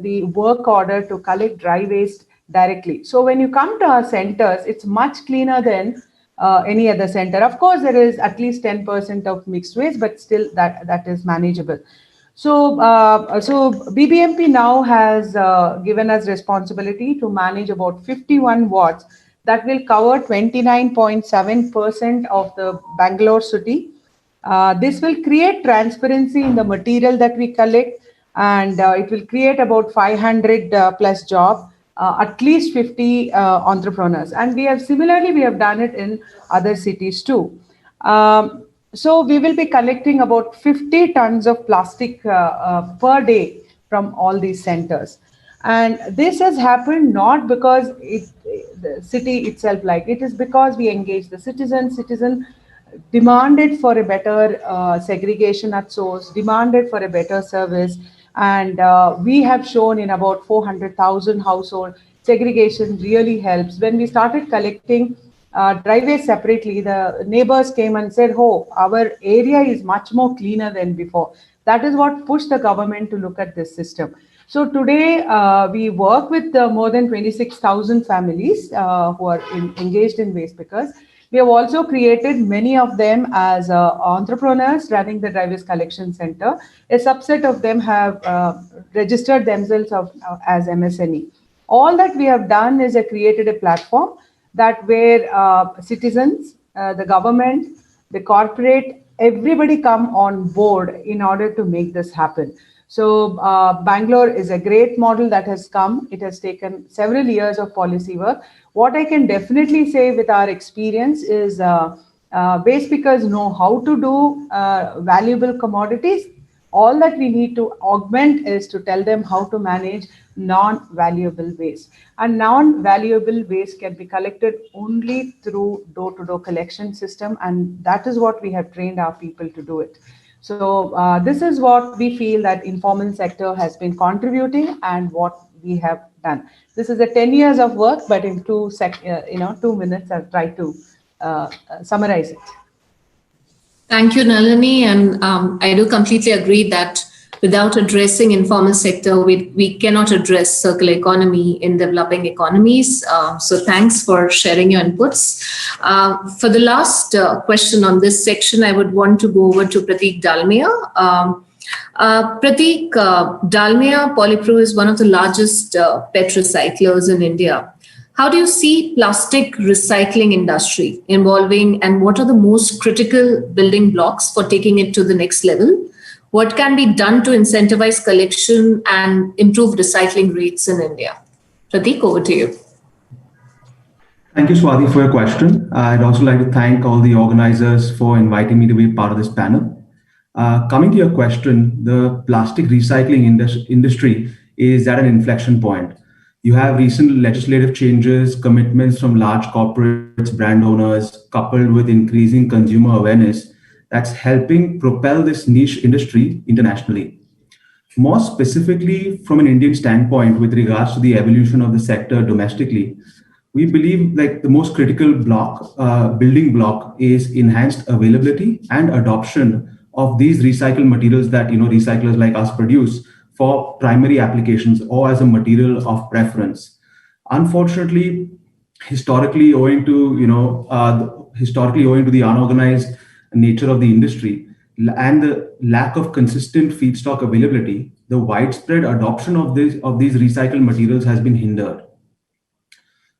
the work order to collect dry waste directly. So when you come to our centers, it's much cleaner than any other center. Of course, there is at least 10% of mixed waste, but still that is manageable. So, so BBMP now has given us responsibility to manage about 51 wards that will cover 29.7% of the Bangalore city. This will create transparency in the material that we collect, and it will create about 500 plus jobs, at least 50 entrepreneurs. And we have done it in other cities too. So we will be collecting about 50 tons of plastic per day from all these centers. And this has happened not because the city itself liked it, is because we engaged the citizens. Citizen demanded for a better segregation at source, demanded for a better service. And we have shown in about 400,000 household, segregation really helps. When we started collecting driveways separately, the neighbors came and said, oh, our area is much more cleaner than before. That is what pushed the government to look at this system. So today we work with more than 26,000 families who are engaged in waste pickers. We have also created many of them as entrepreneurs running the driveways collection center. A subset of them have registered themselves as MSME. All that we have done is created a platform that where citizens, the government, the corporate, everybody come on board in order to make this happen. So Bangalore is a great model that has come. It has taken several years of policy work. What I can definitely say with our experience is waste pickers know how to do valuable commodities. All that we need to augment is to tell them how to manage non-valuable waste. And non-valuable waste can be collected only through door-to-door collection system, and that is what we have trained our people to do it. So this is what we feel that informal sector has been contributing and what we have done. This is a 10 years of work, but in 2 minutes, I'll try to summarize it. Thank you, Nalini. And I do completely agree that without addressing informal sector, we cannot address circular economy in developing economies. So thanks for sharing your inputs. For the last question on this section, I would want to go over to Prateek Dalmia. Prateek, Dalmia Polypro is one of the largest PET recyclers in India. How do you see plastic recycling industry evolving, and what are the most critical building blocks for taking it to the next level? What can be done to incentivize collection and improve recycling rates in India? Prateek, over to you. Thank you, Swati, for your question. I'd also like to thank all the organizers for inviting me to be part of this panel. Coming to your question, the plastic recycling industry is at an inflection point. You have recent legislative changes, commitments from large corporates, brand owners, coupled with increasing consumer awareness that's helping propel this niche industry internationally. More specifically, from an Indian standpoint, with regards to the evolution of the sector domestically, we believe like the most critical building block is enhanced availability and adoption of these recycled materials that recyclers like us produce for primary applications or as a material of preference. Unfortunately, historically owing to the unorganized nature of the industry and the lack of consistent feedstock availability, the widespread adoption of these recycled materials has been hindered.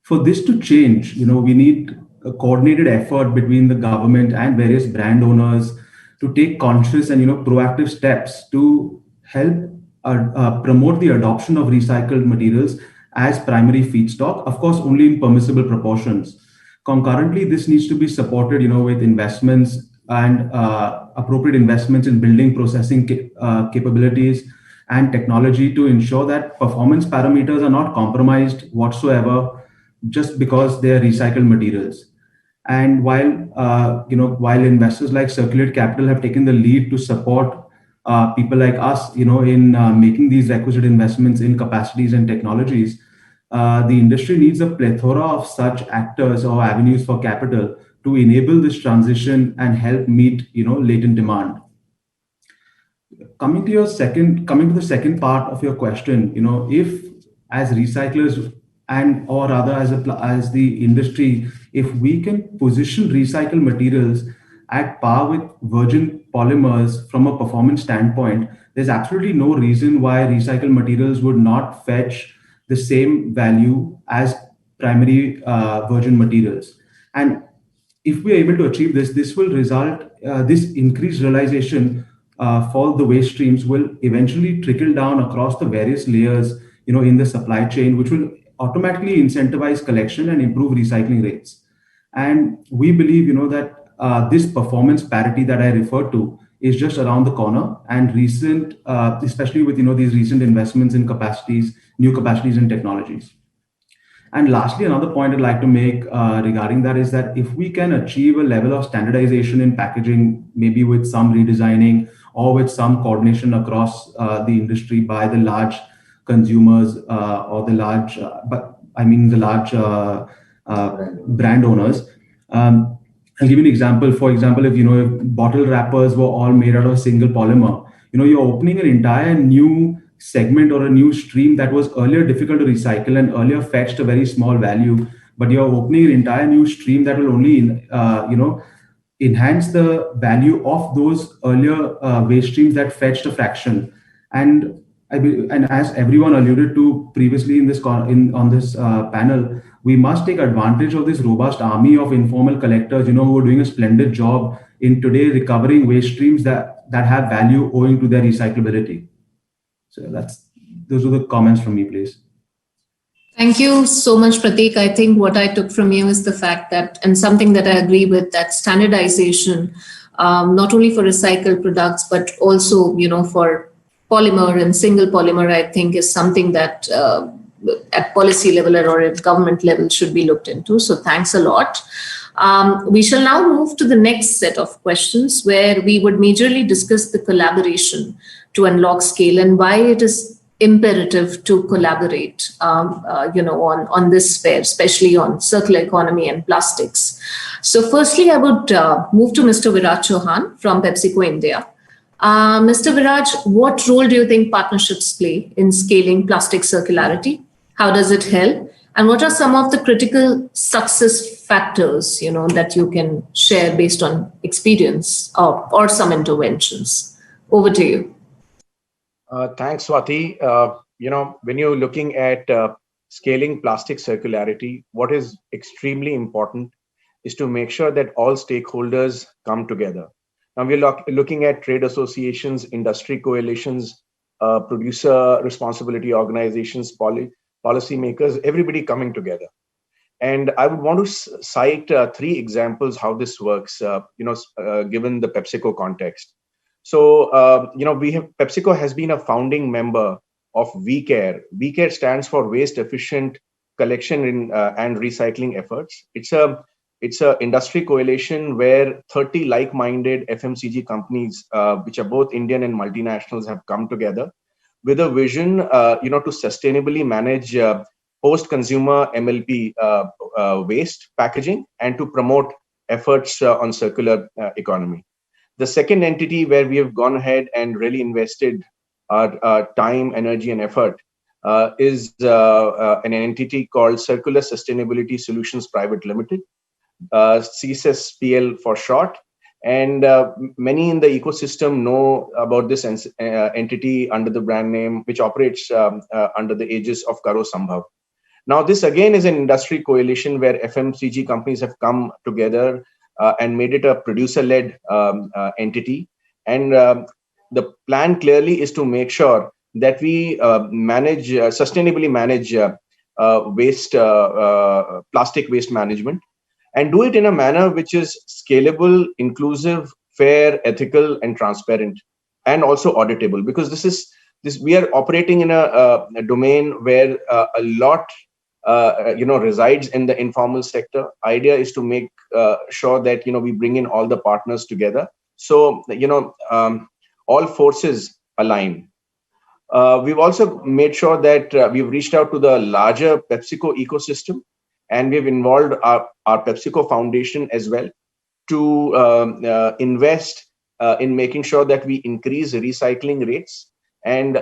For this to change, we need a coordinated effort between the government and various brand owners to take conscious and proactive steps to help promote the adoption of recycled materials as primary feedstock, of course, only in permissible proportions. Concurrently, this needs to be supported, with investments and appropriate investments in building processing capabilities and technology to ensure that performance parameters are not compromised whatsoever just because they are recycled materials. And while investors like Circulate Capital have taken the lead to support people like us, in making these requisite investments in capacities and technologies, the industry needs a plethora of such actors or avenues for capital to enable this transition and help meet, latent demand. Coming to the second part of your question, if as recyclers or rather as the industry, if we can position recycled materials at par with virgin polymers from a performance standpoint, there's absolutely no reason why recycled materials would not fetch the same value as primary virgin materials. And if we are able to achieve this will result, this increased realization for the waste streams will eventually trickle down across the various layers, in the supply chain, which will automatically incentivize collection and improve recycling rates. And we believe, that this performance parity that I referred to is just around the corner, and recent, especially with these recent investments in capacities, new capacities and technologies. And lastly, another point I'd like to make regarding that is that if we can achieve a level of standardization in packaging, maybe with some redesigning or with some coordination across the industry by the large consumers or the large, brand owners. I'll give you an example. For example, if bottle wrappers were all made out of a single polymer, you're opening an entire new segment or a new stream that was earlier difficult to recycle and earlier fetched a very small value, but you're opening an entire new stream that will only enhance the value of those earlier waste streams that fetched a fraction. And as everyone alluded to previously in this on this panel, we must take advantage of this robust army of informal collectors, who are doing a splendid job in today recovering waste streams that have value owing to their recyclability. So those are the comments from me, please. Thank you so much, Prateek. I think what I took from you is the fact that, and something that I agree with, that standardization, not only for recycled products, but also, for polymer and single polymer, I think is something that at policy level or at government level should be looked into. So thanks a lot. We shall now move to the next set of questions where we would majorly discuss the collaboration to unlock scale and why it is imperative to collaborate, on this sphere, especially on circular economy and plastics. So firstly, I would move to Mr. Viraj Chauhan from PepsiCo India. Mr. Viraj, what role do you think partnerships play in scaling plastic circularity? How does it help? And what are some of the critical success factors, that you can share based on experience or some interventions? Over to you. Thanks, Swati. When you're looking at scaling plastic circularity, what is extremely important is to make sure that all stakeholders come together. Now we're looking at trade associations, industry coalitions, producer responsibility organizations, policymakers, everybody coming together. And I would want to cite 3 examples how this works, given the PepsiCo context. So, PepsiCo has been a founding member of WeCare. WeCare stands for Waste Efficient Collection and Recycling Efforts. It's a industry coalition where 30 like-minded FMCG companies, which are both Indian and multinationals, have come together with a vision, to sustainably manage post-consumer MLP waste packaging and to promote efforts on circular economy. The second entity where we have gone ahead and really invested our time, energy, and effort is an entity called Circular Sustainability Solutions Private Limited, CSSPL for short. And many in the ecosystem know about this entity under the brand name, which operates under the aegis of Karo Sambhav. Now, this again is an industry coalition where FMCG companies have come together and made it a producer-led entity. And the plan clearly is to make sure that we sustainably manage plastic waste management, and do it in a manner which is scalable, inclusive, fair, ethical, and transparent, and also auditable. Because we are operating in a domain where a lot resides in the informal sector. Idea is to make sure that we bring in all the partners together, so all forces align. We've also made sure that we've reached out to the larger PepsiCo ecosystem, and we've involved our PepsiCo Foundation as well to invest in making sure that we increase recycling rates. And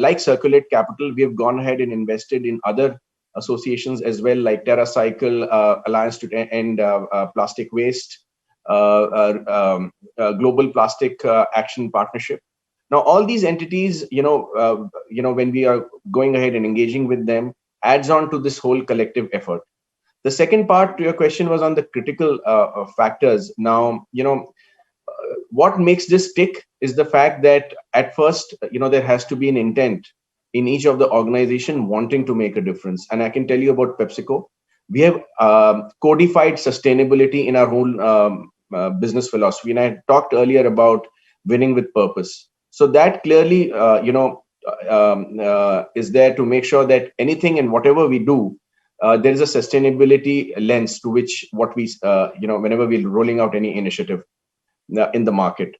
like Circulate Capital, we have gone ahead and invested in other associations as well, like TerraCycle, Alliance to End Plastic Waste, Global Plastic Action Partnership. Now, all these entities, when we are going ahead and engaging with them, adds on to this whole collective effort. The second part to your question was on the critical factors. Now, what makes this tick is the fact that at first, there has to be an intent in each of the organization wanting to make a difference. And I can tell you about PepsiCo. We have codified sustainability in our whole business philosophy. And I talked earlier about winning with purpose. So that clearly, is there to make sure that anything and whatever we do, there is a sustainability lens to which what we, whenever we're rolling out any initiative in the market.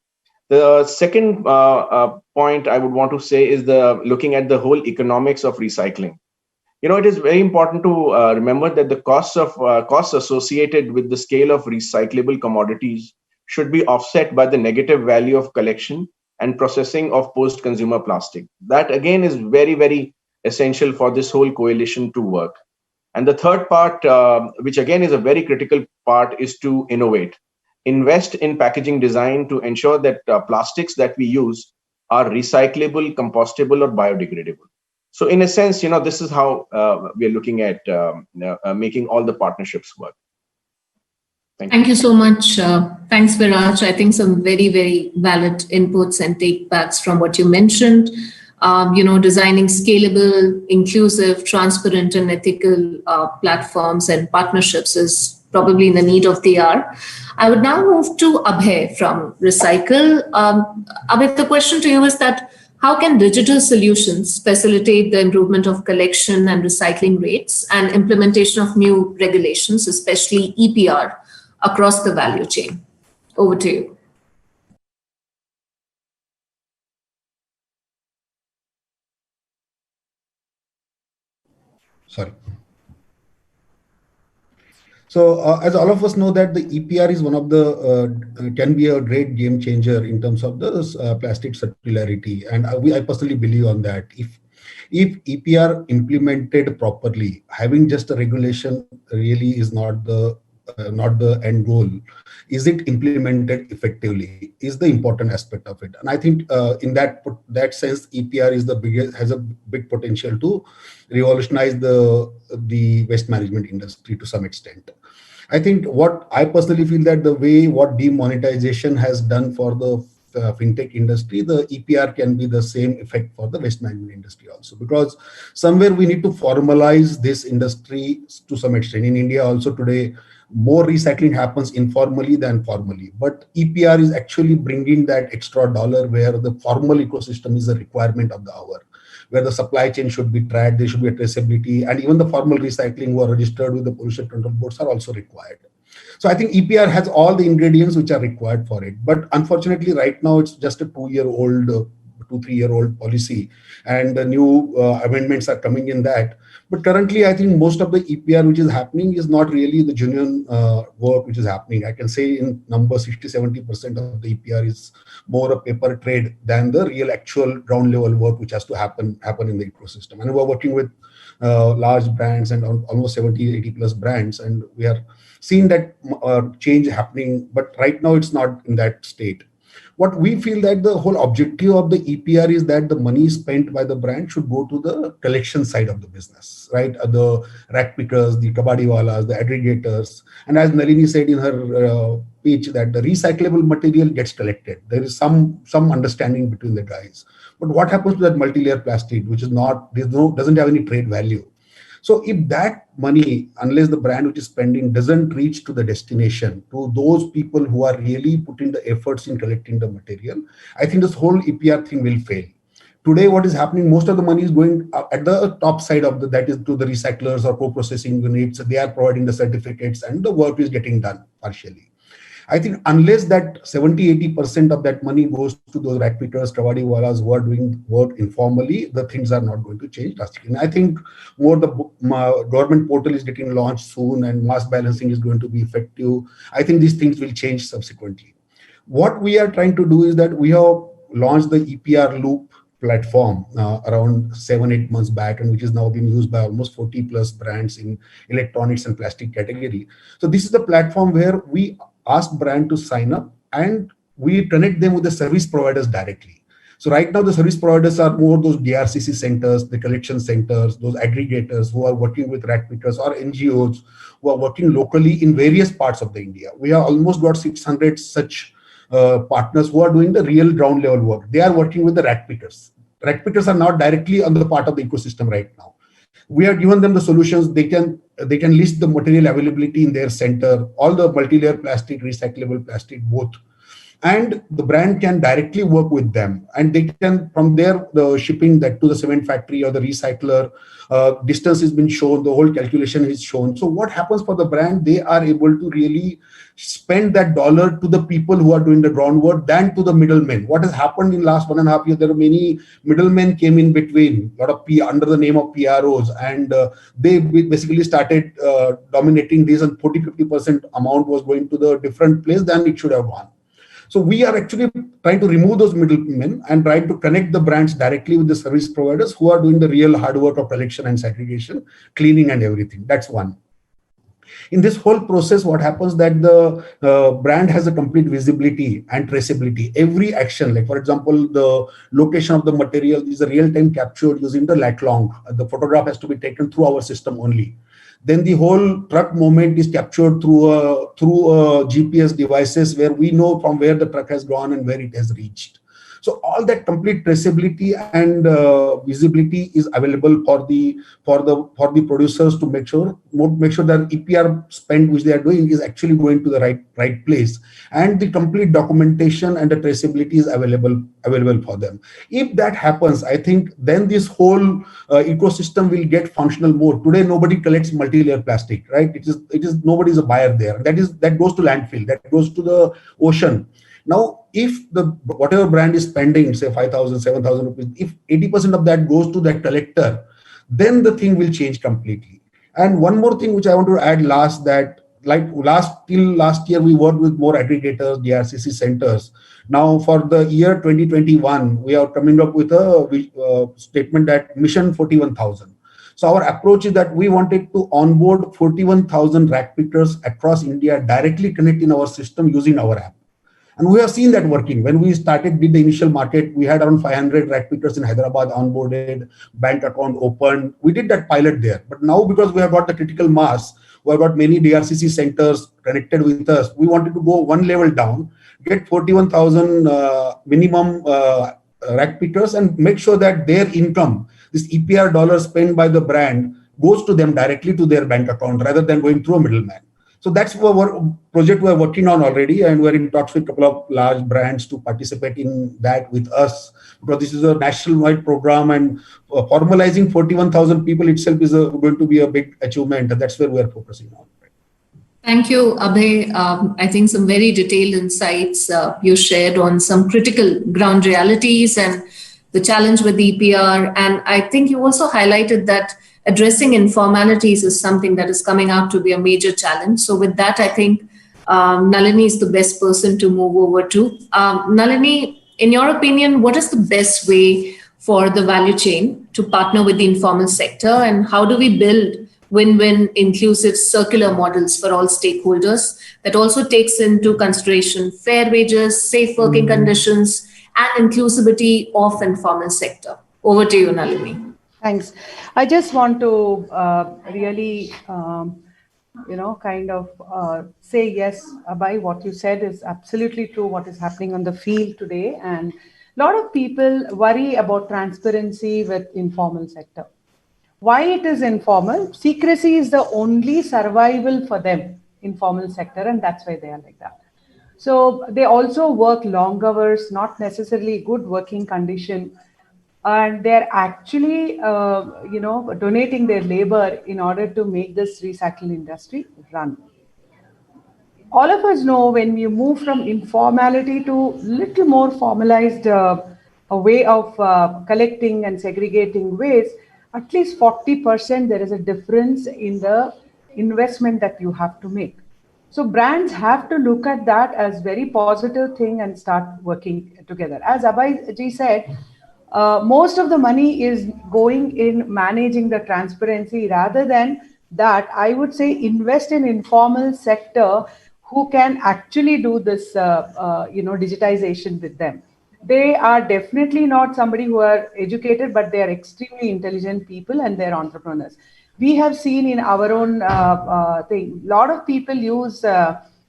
The second point I would want to say is looking at the whole economics of recycling. It is very important to remember that the costs associated with the scale of recyclable commodities should be offset by the negative value of collection and processing of post-consumer plastic. That again is very, very essential for this whole coalition to work. And the third part, which again is a very critical part, is to innovate. Invest in packaging design to ensure that plastics that we use are recyclable, compostable, or biodegradable. So in a sense, this is how we are looking at making all the partnerships work. Thank you so much. Thanks, Viraj. I think some very, very valid inputs and take-backs from what you mentioned. Designing scalable, inclusive, transparent, and ethical platforms and partnerships is probably in the need of the hour. I would now move to Abhay from Recycle. Abhay, the question to you is that how can digital solutions facilitate the improvement of collection and recycling rates and implementation of new regulations, especially EPR, across the value chain? Over to you. Sorry. So as all of us know that the EPR is one of the, can be a great game changer in terms of the plastic circularity. And I personally believe on that. If EPR implemented properly, having just a regulation really is not the end goal. Is it implemented effectively is the important aspect of it. And I think in that sense, EPR is has a big potential to revolutionize the waste management industry to some extent. I think what I personally feel that the way what demonetization has done for the fintech industry, the EPR can be the same effect for the waste management industry also, because somewhere we need to formalize this industry to some extent. In India also today, more recycling happens informally than formally, but EPR is actually bringing that extra dollar where the formal ecosystem is a requirement of the hour, where the supply chain should be tracked, there should be a traceability, and even the formal recycling who are registered with the pollution control boards are also required. So I think EPR has all the ingredients which are required for it. But unfortunately, right now, it's just a 2-3-year-old policy, and the new amendments are coming in that. But currently, I think most of the EPR which is happening is not really the genuine work which is happening. I can say in numbers, 60-70% of the EPR is more a paper trade than the real actual ground level work which has to happen in the ecosystem. And we're working with large brands and almost 70-80 plus brands, and we are seeing that change happening. But right now, it's not in that state. What we feel that the whole objective of the EPR is that the money spent by the brand should go to the collection side of the business, right? The rack pickers, the kabadiwalas, the aggregators. And as Nalini said in her speech, that the recyclable material gets collected. There is some understanding between the guys. But what happens to that multi-layer plastic, which is doesn't have any trade value? So if that money, unless the brand which is spending doesn't reach to the destination, to those people who are really putting the efforts in collecting the material, I think this whole EPR thing will fail. Today, what is happening, most of the money is going at the top side of that is to the recyclers or co-processing units. They are providing the certificates and the work is getting done partially. I think unless that 70-80% of that money goes to those rack pickers, kavadiwalas who are doing work informally, the things are not going to change drastically. And I think more the government portal is getting launched soon and mass balancing is going to be effective. I think these things will change subsequently. What we are trying to do is that we have launched the EPR Loop platform around 7-8 months back, and which is now being used by almost 40 plus brands in electronics and plastic category. So this is the platform where we ask brand to sign up and we connect them with the service providers directly. So right now the service providers are more those DRCC centers, the collection centers, those aggregators who are working with rack pickers or NGOs who are working locally in various parts of the India. We have almost got 600 such partners who are doing the real ground level work. They are working with the rack pickers. Rack pickers are not directly on the part of the ecosystem right now. We have given them the solutions. They can list the material availability in their center, all the multi-layer plastic, recyclable plastic, both. And the brand can directly work with them, and they can, from there, the shipping that to the cement factory or the recycler, distance has been shown, the whole calculation is shown. So what happens for the brand? They are able to really spend that dollar to the people who are doing the groundwork than to the middlemen. What has happened in last 1.5 years? There are many middlemen came in between, a lot of under the name of PROs, and they basically started dominating this, and 40-50% amount was going to the different place than it should have gone. So we are actually trying to remove those middlemen and trying to connect the brands directly with the service providers who are doing the real hard work of collection and segregation, cleaning and everything. That's one. In this whole process, what happens that the brand has a complete visibility and traceability. Every action, like for example, the location of the material is a real-time captured using the lat long. The photograph has to be taken through our system only. Then the whole truck movement is captured through GPS devices where we know from where the truck has gone and where it has reached. So all that complete traceability and visibility is available for the producers to make sure that EPR spend which they are doing is actually going to the right place, and the complete documentation and the traceability is available for them. If that happens, I think then this whole ecosystem will get functional more. Today nobody collects multi-layer plastic, right? It is nobody's a buyer there. That goes to landfill, that goes to the ocean. Now, if whatever brand is spending, say 5,000, 7,000 rupees, if 80% of that goes to that collector, then the thing will change completely. And one more thing which I want to add till last year, we worked with more aggregators, DRCC centers. Now, for the year 2021, we are coming up with a statement that Mission 41,000. So our approach is that we wanted to onboard 41,000 rack pickers across India, directly connect in our system using our app. And we have seen that working. When we did the initial market, we had around 500 rack pickers in Hyderabad onboarded, bank account opened. We did that pilot there. But now, because we have got the critical mass, we have got many DRCC centers connected with us, we wanted to go one level down, get 41,000 minimum rack pickers, and make sure that their income, this EPR dollar spent by the brand, goes to them directly to their bank account rather than going through a middleman. So that's our project we're working on already, and we're in talks with a couple of large brands to participate in that with us, because this is a national-wide program, and formalizing 41,000 people itself is going to be a big achievement, and that's where we're focusing on. Thank you, Abhay. I think some very detailed insights you shared on some critical ground realities and the challenge with EPR. And I think you also highlighted that addressing informalities is something that is coming out to be a major challenge. So with that, I think Nalini is the best person to move over to. Nalini, in your opinion, what is the best way for the value chain to partner with the informal sector, and how do we build win-win, inclusive, circular models for all stakeholders that also takes into consideration fair wages, safe working conditions, and inclusivity of informal sector? Over to you, Nalini. Thanks. I just want to really, say yes, Abhay, what you said is absolutely true, what is happening on the field today. And a lot of people worry about transparency with informal sector. Why it is informal? Secrecy is the only survival for them, informal sector, and that's why they are like that. So they also work long hours, not necessarily good working condition. And they're actually, donating their labor in order to make this recycle industry run. All of us know when you move from informality to little more formalized a way of collecting and segregating waste, at least 40% there is a difference in the investment that you have to make. So brands have to look at that as very positive thing and start working together. As Abhay ji said, most of the money is going in managing the transparency. Rather than that, I would say invest in informal sector who can actually do this, digitization with them. They are definitely not somebody who are educated, but they are extremely intelligent people and they're entrepreneurs. We have seen in our own thing, a lot of people use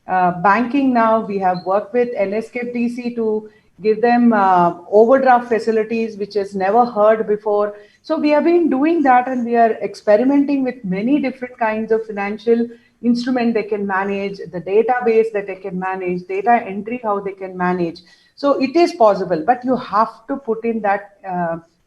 banking now, we have worked with NSKTC to give them overdraft facilities, which is never heard before. So we have been doing that, and we are experimenting with many different kinds of financial instrument they can manage, the database that they can manage, data entry, how they can manage. So it is possible, but you have to put in that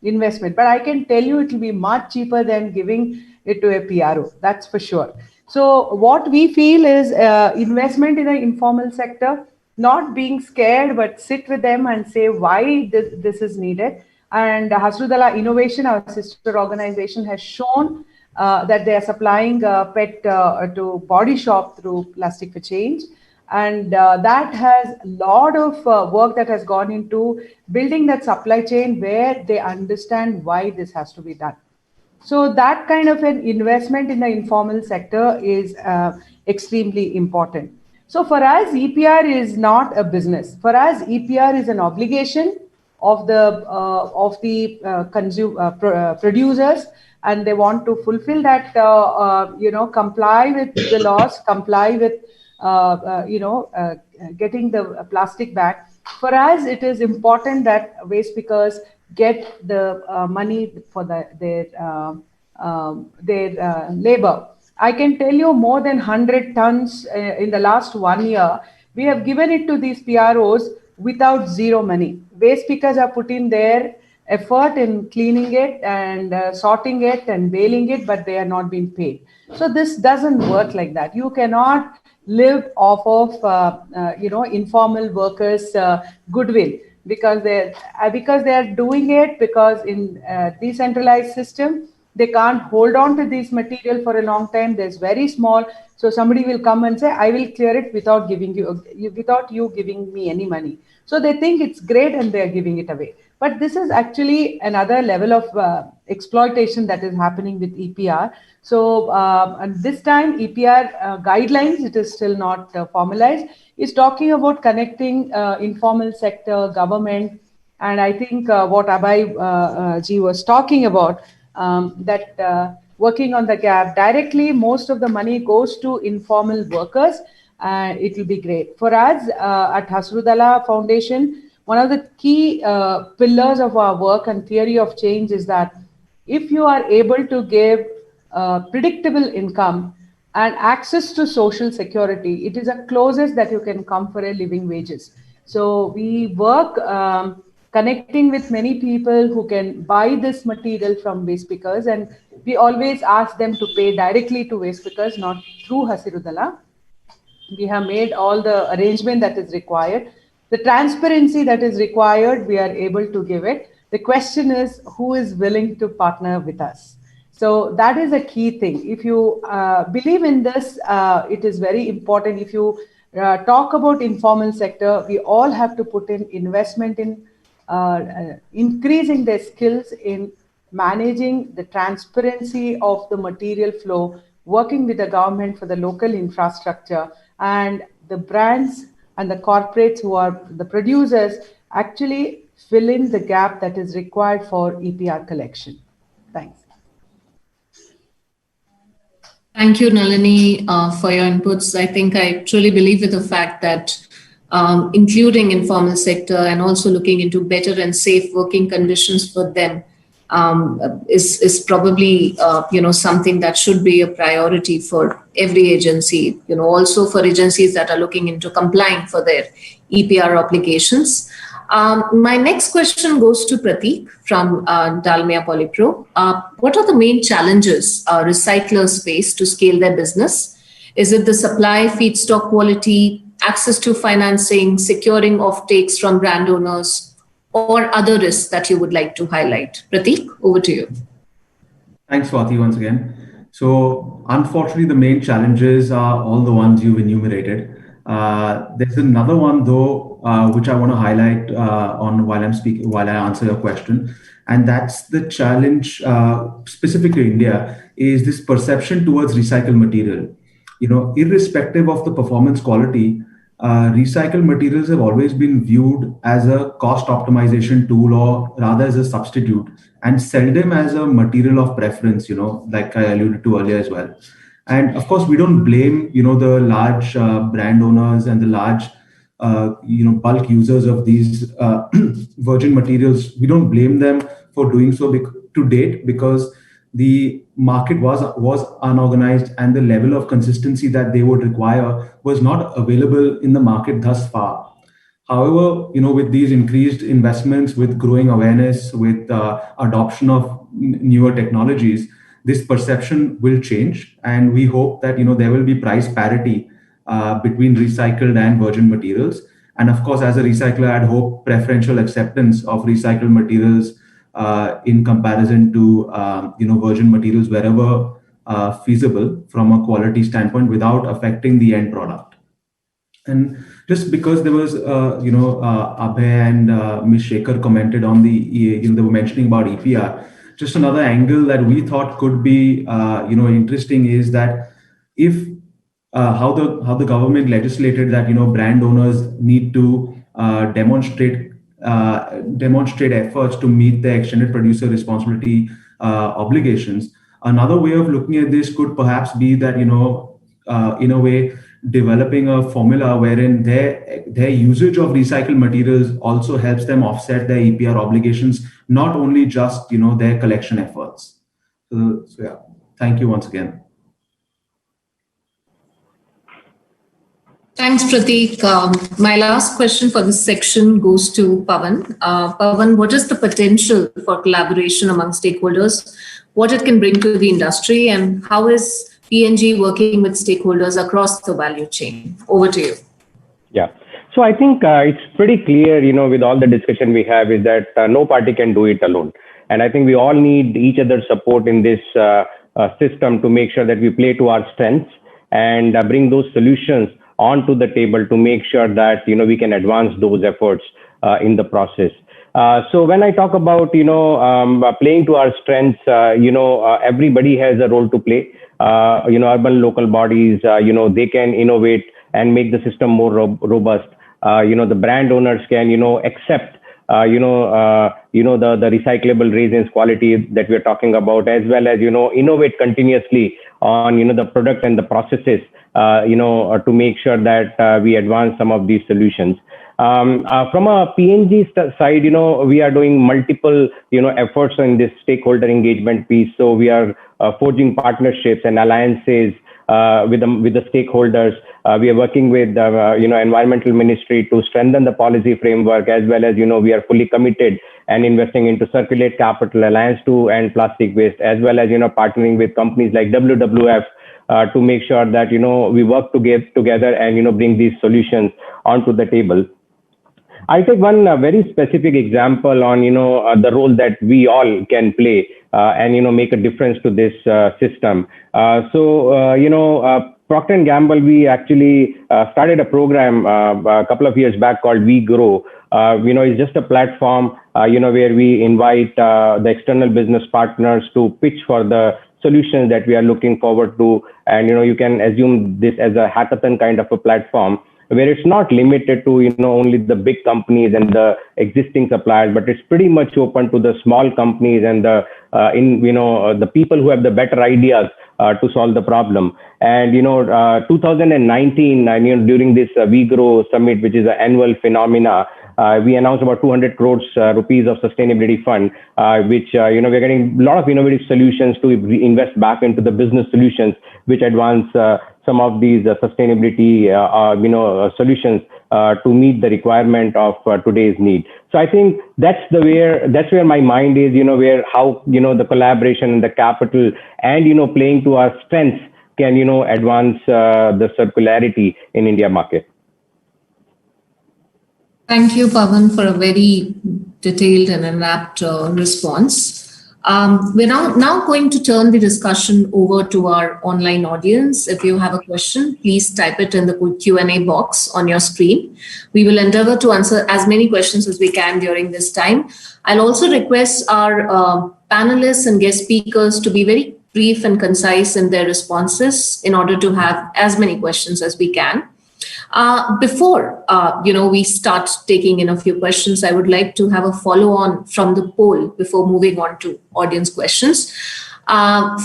investment. But I can tell you it will be much cheaper than giving it to a PRO, that's for sure. So what we feel is investment in the informal sector, not being scared, but sit with them and say why this is needed. And Hasrudala Innovation, our sister organization, has shown that they are supplying PET to Body Shop through Plastic for Change. And that has a lot of work that has gone into building that supply chain where they understand why this has to be done. So that kind of an investment in the informal sector is extremely important. So for us, EPR is not a business. For us, EPR is an obligation of the producers, and they want to fulfill that, comply with the laws, comply with, getting the plastic back. For us, it is important that waste pickers get the money for their labor. I can tell you more than 100 tons in the last 1 year, we have given it to these PROs without zero money. Waste pickers are putting their effort in cleaning it and sorting it and baling it, but they are not being paid. So this doesn't work like that. You cannot live off of informal workers' goodwill, because they are doing it because in decentralized system they can't hold on to this material for a long time. There's very small, so somebody will come and say, I will clear it without you giving me any money. So they think it's great and they are giving it away. But this is actually another level of exploitation that is happening with EPR. So and this time EPR guidelines, it is still not formalized, is talking about connecting informal sector, government, and I think what Abhay ji was talking about, that working on the gap directly, most of the money goes to informal workers. It will be great. For us at Hasrudala Foundation, one of the key pillars of our work and theory of change is that if you are able to give predictable income and access to social security, it is the closest that you can come for a living wages. So we work connecting with many people who can buy this material from waste pickers, and we always ask them to pay directly to waste pickers, not through Hasirudala. We have made all the arrangement that is required. The transparency that is required, we are able to give it. The question is, who is willing to partner with us? So that is a key thing. If you believe in this, it is very important. If you talk about informal sector, we all have to put in investment in increasing their skills in managing the transparency of the material flow, working with the government for the local infrastructure, and the brands and the corporates who are the producers actually fill in the gap that is required for EPR collection. Thanks. Thank you, Nalini, for your inputs. I think I truly believe with the fact that including informal sector and also looking into better and safe working conditions for them is probably something that should be a priority for every agency. Also for agencies that are looking into complying for their EPR obligations. My next question goes to Prateek from Dalmia Polypro. What are the main challenges recyclers face to scale their business? Is it the supply, feedstock quality, access to financing, securing offtakes from brand owners, or other risks that you would like to highlight? Prateek, over to you. Thanks, Swati, once again. So unfortunately, the main challenges are all the ones you've enumerated. There's another one though, which I want to highlight while I answer your question. And that's the challenge specific to India, is this perception towards recycled material. Irrespective of the performance quality, recycled materials have always been viewed as a cost optimization tool, or rather as a substitute, and seldom as a material of preference, like I alluded to earlier as well. And of course, we don't blame, the large brand owners and the large, bulk users of these virgin materials. We don't blame them for doing so to date, because the market was unorganized and the level of consistency that they would require was not available in the market thus far. However, with these increased investments, with growing awareness, with adoption of newer technologies, this perception will change, and we hope that there will be price parity between recycled and virgin materials. And of course, as a recycler, I'd hope preferential acceptance of recycled materials in comparison to virgin materials wherever feasible from a quality standpoint without affecting the end product. And just because there was, Abhay and Ms. Shekhar commented on they were mentioning about EPR. Just another angle that we thought could be, interesting is that if how the government legislated that brand owners need to demonstrate efforts to meet their extended producer responsibility obligations. Another way of looking at this could perhaps be that in a way developing a formula wherein their usage of recycled materials also helps them offset their EPR obligations, not only just their collection efforts. So yeah, thank you once again. Thanks, Prateek. My last question for this section goes to Pavan. Pavan, what is the potential for collaboration among stakeholders, what it can bring to the industry, and how is P&G working with stakeholders across the value chain? Over to you. Yeah. So I think it's pretty clear, with all the discussion we have, is that no party can do it alone. And I think we all need each other's support in this system to make sure that we play to our strengths and bring those solutions onto the table to make sure that we can advance those efforts in the process. So when I talk about playing to our strengths, everybody has a role to play. Urban local bodies, they can innovate and make the system more robust. The brand owners can accept the recyclable resins quality that we're talking about, as well as innovate continuously on the product and the processes to make sure that we advance some of these solutions. From a P&G side, we are doing multiple efforts in this stakeholder engagement piece. So we are forging partnerships and alliances with the stakeholders. We are working with environmental ministry to strengthen the policy framework, as well as we are fully committed and investing into Circulate Capital, Alliance to End Plastic Waste, as well as partnering with companies like WWF to make sure that we work together and bring these solutions onto the table. I'll take one very specific example on the role that we all can play and make a difference to this system. Procter & Gamble, we actually started a program a couple of years back called We Grow. It's just a platform where we invite the external business partners to pitch for the solutions that we are looking forward to, and you can assume this as a hackathon kind of a platform, where it's not limited to only the big companies and the existing suppliers, but it's pretty much open to the small companies and the people who have the better ideas to solve the problem. And 2019, during this We Grow Summit, which is an annual phenomena, we announced about 200 crores rupees of sustainability fund, which we're getting a lot of innovative solutions to invest back into the business solutions, which advance some of these sustainability solutions to meet the requirement of today's need. So I think that's where my mind is, where how the collaboration and the capital and playing to our strengths can advance the circularity in India market. Thank you, Pavan, for a very detailed and an apt response. We're now going to turn the discussion over to our online audience. If you have a question, please type it in the Q&A box on your screen. We will endeavor to answer as many questions as we can during this time. I'll also request our panelists and guest speakers to be very brief and concise in their responses in order to have as many questions as we can. Before we start taking in a few questions, I would like to have a follow-on from the poll before moving on to audience questions.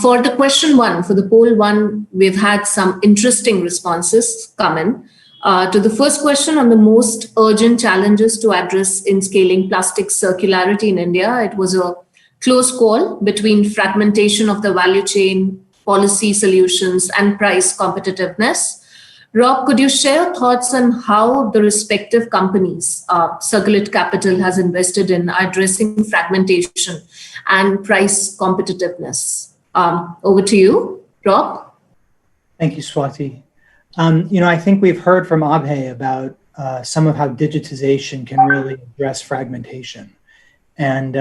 For the question one, for the poll one, we've had some interesting responses come in. To the first question on the most urgent challenges to address in scaling plastic circularity in India, it was a close call between fragmentation of the value chain, policy solutions, and price competitiveness. Rob, could you share thoughts on how the respective companies, Circulate Capital has invested in addressing fragmentation and price competitiveness? Over to you, Rob. Thank you, Swati. I think we've heard from Abhay about some of how digitization can really address fragmentation. And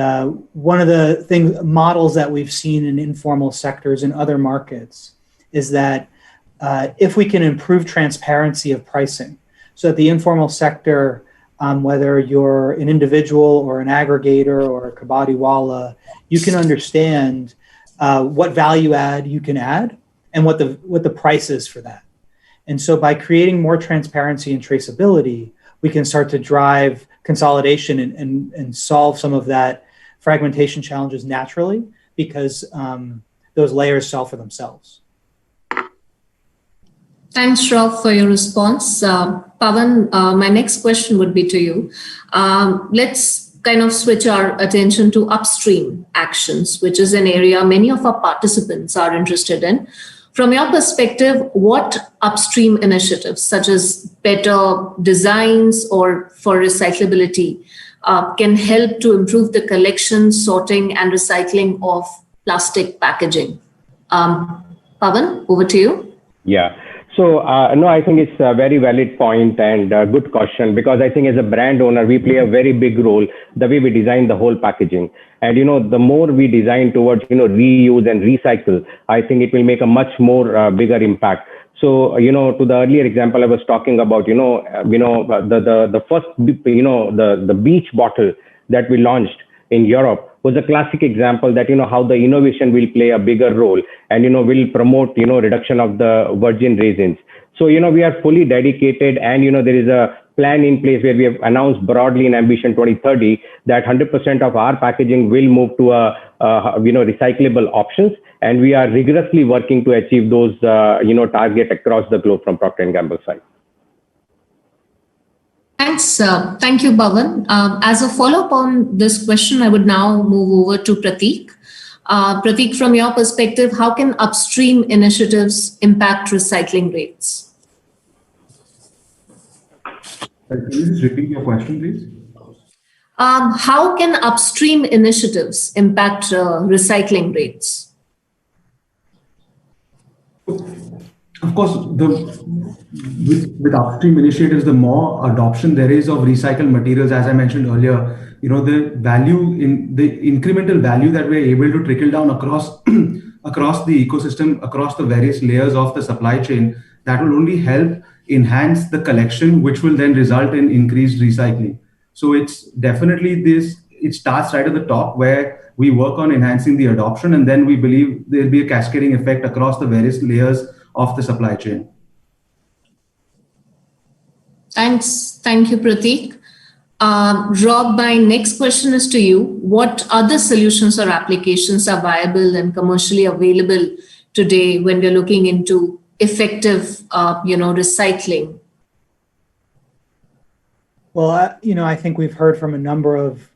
one of the models that we've seen in informal sectors and other markets is that if we can improve transparency of pricing, so that the informal sector, whether you're an individual or an aggregator or a kabadiwala, you can understand what value add you can add and what the price is for that. And so by creating more transparency and traceability, we can start to drive consolidation and solve some of that fragmentation challenges naturally, because those layers solve for themselves. Thanks, Rob, for your response. Pavan, my next question would be to you. Let's kind of switch our attention to upstream actions, which is an area many of our participants are interested in. From your perspective, what upstream initiatives, such as better designs or for recyclability, can help to improve the collection, sorting, and recycling of plastic packaging? Pavan, over to you. Yeah. So, no, I think it's a very valid point and a good question, because I think as a brand owner, we play a very big role the way we design the whole packaging. And, the more we design towards, reuse and recycle, I think it will make a much more bigger impact. So, to the earlier example I was talking about, the first, the beach bottle that we launched in Europe was a classic example that, how the innovation will play a bigger role and, will promote, reduction of the virgin resins. So, we are fully dedicated, and, there is a plan in place where we have announced broadly in Ambition 2030 that 100% of our packaging will move to recyclable options. And we are rigorously working to achieve those, targets across the globe from Procter & Gamble side. Thanks. Thank you, Pavan. As a follow-up on this question, I would now move over to Prateek. Prateek, from your perspective, how can upstream initiatives impact recycling rates? Can you just repeat your question, please? How can upstream initiatives impact recycling rates? Of course, with upstream initiatives, the more adoption there is of recycled materials, as I mentioned earlier, the value in the incremental value that we're able to trickle down across the ecosystem, across the various layers of the supply chain, that will only help enhance the collection, which will then result in increased recycling. So it's definitely it starts right at the top, where we work on enhancing the adoption, and then we believe there'll be a cascading effect across the various layers of the supply chain. Thanks. Thank you, Prateek. Rob, my next question is to you. What other solutions or applications are viable and commercially available today when we're looking into effective, recycling? Well, I think we've heard from a number of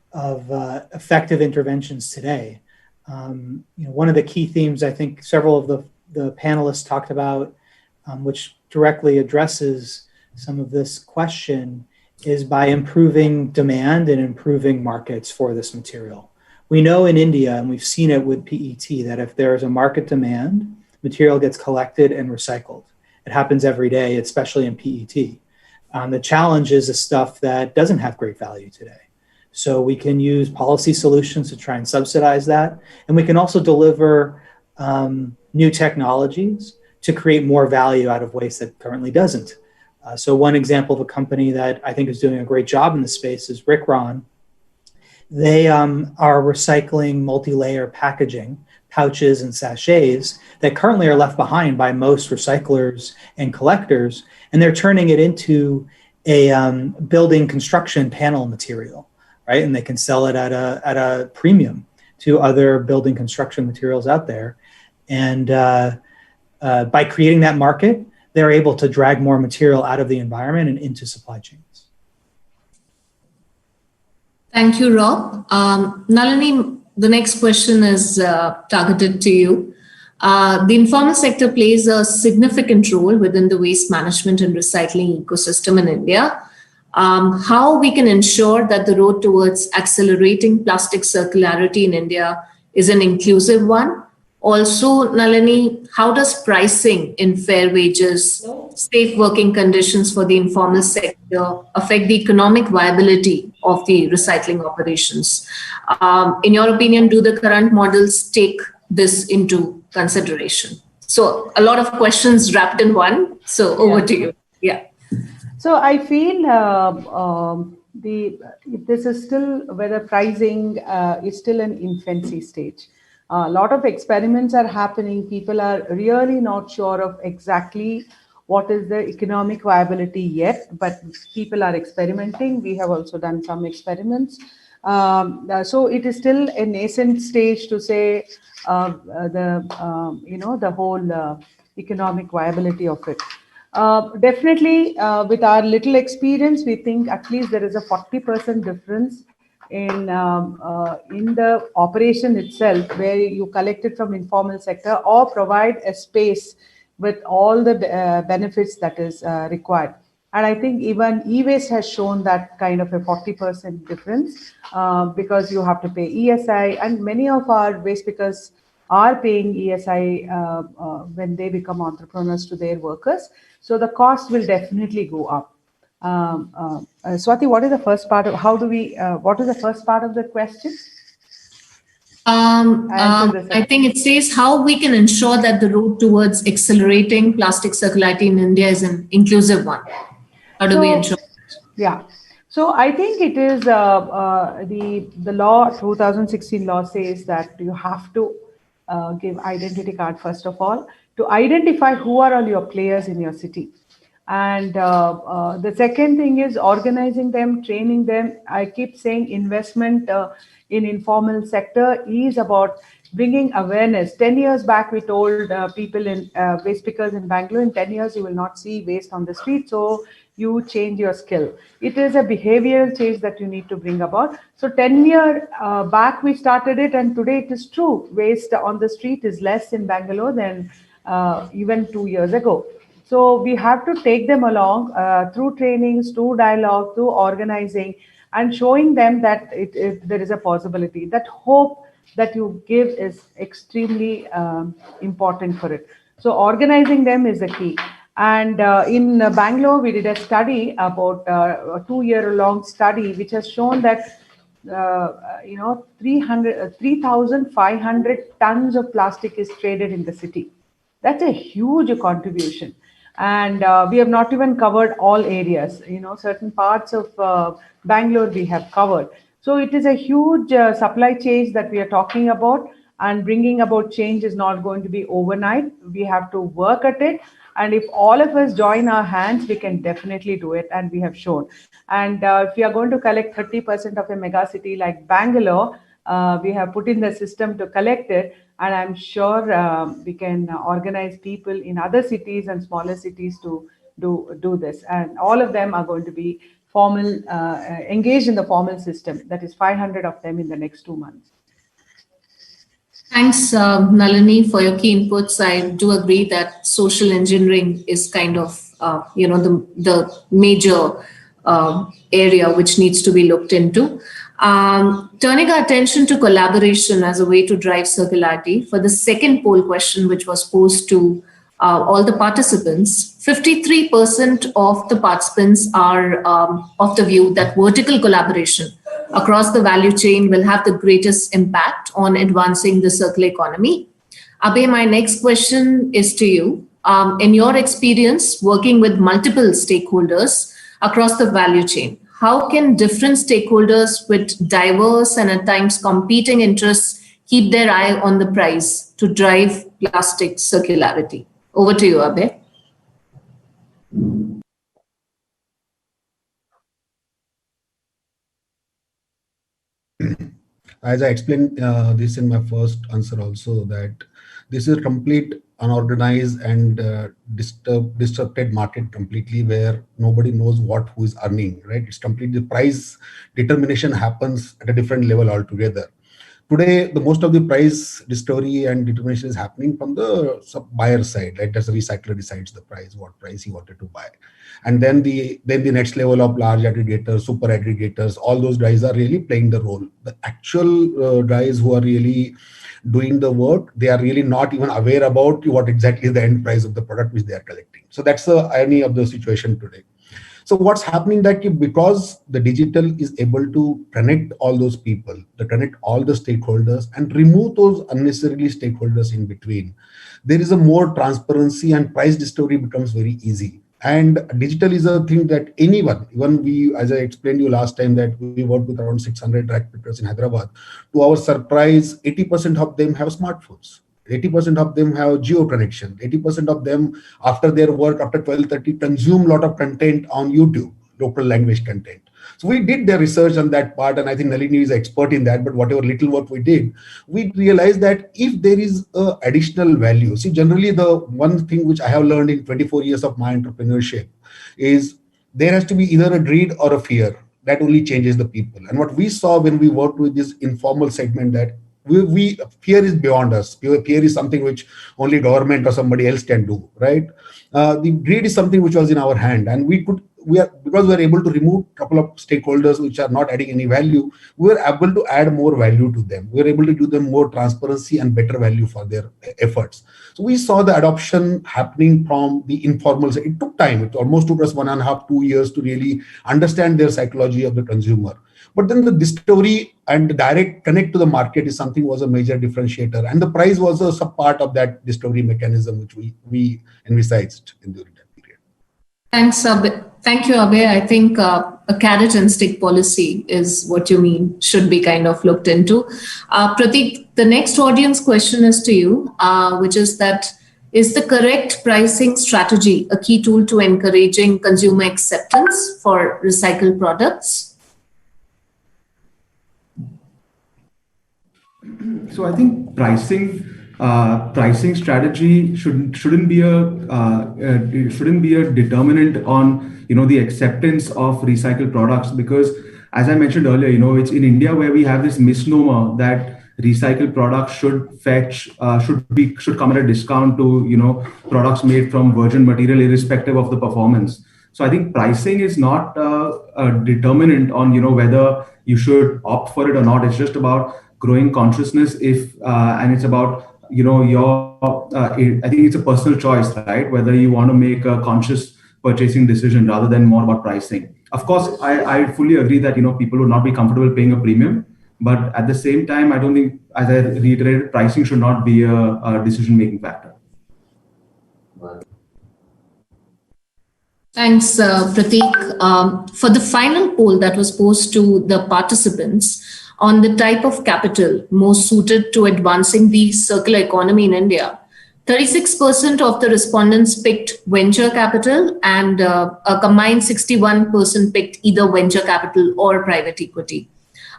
effective interventions today. One of the key themes I think several of the panelists talked about, which directly addresses some of this question, is by improving demand and improving markets for this material. We know in India, and we've seen it with PET, that if there is a market demand, material gets collected and recycled. It happens every day, especially in PET. The challenge is the stuff that doesn't have great value today. So we can use policy solutions to try and subsidize that. And we can also deliver new technologies to create more value out of waste that currently doesn't. So one example of a company that I think is doing a great job in this space is Rickron. They are recycling multi-layer packaging, pouches and sachets that currently are left behind by most recyclers and collectors, and they're turning it into a building construction panel material, right? And they can sell it at a premium to other building construction materials out there. And by creating that market, they're able to drag more material out of the environment and into supply chains. Thank you, Rob. Nalini, the next question is targeted to you. The informal sector plays a significant role within the waste management and recycling ecosystem in India. How we can ensure that the road towards accelerating plastic circularity in India is an inclusive one? Also, Nalini, how does pricing in fair wages, safe working conditions for the informal sector affect the economic viability of the recycling operations? In your opinion, do the current models take this into consideration? So a lot of questions wrapped in one. So over to you. Yeah. So I feel this is still, whether pricing is still an infancy stage. A lot of experiments are happening. People are really not sure of exactly what is the economic viability yet, but people are experimenting. We have also done some experiments. So it is still a nascent stage to say the whole economic viability of it. Definitely, with our little experience, we think at least there is a 40% difference in the operation itself, where you collect it from informal sector or provide a space with all the benefits that is required. And I think even e-waste has shown that kind of a 40% difference because you have to pay ESI, and many of our waste pickers are paying ESI when they become entrepreneurs to their workers. So the cost will definitely go up. Swati, what is the first part of what is the first part of the question? I think it says how we can ensure that the road towards accelerating plastic circularity in India is an inclusive one. How do we ensure? Yeah. So I think it is the law, 2016 law says that you have to give identity card first of all, to identify who are all your players in your city. And the second thing is organizing them, training them. I keep saying investment in informal sector is about bringing awareness. 10 years back, we told people in waste pickers in Bangalore, in 10 years, you will not see waste on the street. So you change your skill. It is a behavioral change that you need to bring about. So 10 years back, we started it, and today it is true. Waste on the street is less in Bangalore than even 2 years ago. So we have to take them along through trainings, through dialogue, through organizing, and showing them that there is a possibility. That hope that you give is extremely important for it. So organizing them is the key. And in Bangalore, we did a study about a 2-year-long study, which has shown that 3,500 tons of plastic is traded in the city. That's a huge contribution. And we have not even covered all areas. Certain parts of Bangalore we have covered. So it is a huge supply chain that we are talking about, and bringing about change is not going to be overnight. We have to work at it. And if all of us join our hands, we can definitely do it. And we have shown. And if we are going to collect 30% of a mega city like Bangalore, we have put in the system to collect it. And I'm sure we can organize people in other cities and smaller cities to do this. And all of them are going to be formal, engaged in the formal system. That is 500 of them in the next 2 months. Thanks, Nalini, for your key inputs. I do agree that social engineering is kind of, the major area which needs to be looked into. Turning our attention to collaboration as a way to drive circularity, for the second poll question, which was posed to all the participants, 53% of the participants are of the view that vertical collaboration across the value chain will have the greatest impact on advancing the circular economy. Abhay, my next question is to you. In your experience working with multiple stakeholders across the value chain, how can different stakeholders with diverse and at times competing interests keep their eye on the prize to drive plastic circularity? Over to you, Abhay. As I explained this in my first answer also, that this is a complete unorganized and disrupted market completely, where nobody knows who is earning, right? It's completely, the price determination happens at a different level altogether. Today, the most of the price discovery and determination is happening from the buyer side, right? That's the recycler decides the price, what price he wanted to buy. And then the next level of large aggregators, super aggregators, all those guys are really playing the role. The actual guys who are really doing the work, they are really not even aware about what exactly is the end price of the product which they are collecting. So that's the irony of the situation today. So what's happening that because the digital is able to connect all those people, to connect all the stakeholders and remove those unnecessarily stakeholders in between, there is a more transparency and price discovery becomes very easy. And digital is a thing that anyone, even we, as I explained to you last time, that we worked with around 600 track pickers in Hyderabad. To our surprise, 80% of them have smartphones. 80% of them have geo connection. 80% of them, after their work, after 12:30, consume a lot of content on YouTube, local language content. So we did the research on that part, and I think Nalini is expert in that, but whatever little work we did, we realized that if there is additional value, see, generally the one thing which I have learned in 24 years of my entrepreneurship is there has to be either a greed or a fear. That only changes the people. And what we saw when we worked with this informal segment, that fear is beyond us. Fear is something which only government or somebody else can do, right? The greed is something which was in our hand, and because we are able to remove a couple of stakeholders which are not adding any value, we are able to add more value to them. We are able to give them more transparency and better value for their efforts. So we saw the adoption happening from the informal side. It took time. It almost took us 1.5 to 2 years to really understand their psychology of the consumer. But then the discovery and the direct connect to the market is something was a major differentiator. And the price was a sub part of that discovery mechanism, which we envisaged during that period. Thanks, Abhay. Thank you, Abhay. I think a carrot and stick policy is what you mean should be kind of looked into. Prateek, the next audience question is to you, which is that, is the correct pricing strategy a key tool to encouraging consumer acceptance for recycled products? So I think pricing strategy shouldn't be a determinant on the acceptance of recycled products, because as I mentioned earlier, it's in India where we have this misnomer that recycled products should come at a discount to products made from virgin material irrespective of the performance. So I think pricing is not a determinant on whether you should opt for it or not. It's just about growing consciousness and it's about I think it's a personal choice, right? Whether you want to make a conscious purchasing decision rather than more about pricing. Of course, I fully agree that people would not be comfortable paying a premium, but at the same time, I don't think, as I reiterated, pricing should not be a decision-making factor. Thanks, Prateek. For the final poll that was posed to the participants on the type of capital most suited to advancing the circular economy in India, 36% of the respondents picked venture capital, and a combined 61% picked either venture capital or private equity.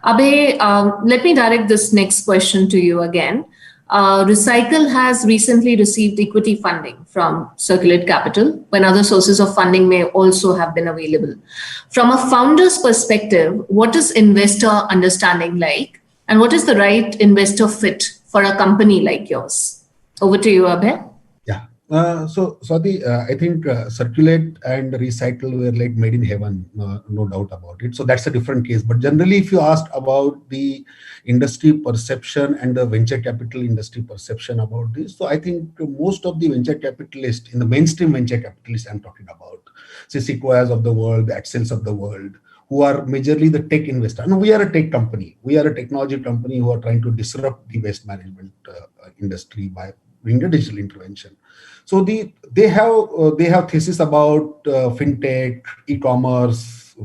Abhay, let me direct this next question to you again. Recycle has recently received equity funding from Circulate Capital, when other sources of funding may also have been available. From a founder's perspective, what is investor understanding like, and what is the right investor fit for a company like yours? Over to you, Abhay. So Swati, I think Circulate and Recycle were like made in heaven, no doubt about it. So that's a different case. But generally, if you ask about the industry perception and the venture capital industry perception about this, so I think most of the venture capitalists, in the mainstream venture capitalists I'm talking about, say Sequoias of the world, the Accels of the world, who are majorly the tech investor. No, we are a tech company. We are a technology company who are trying to disrupt the waste management industry by bringing a digital intervention. So they have thesis about fintech, e-commerce,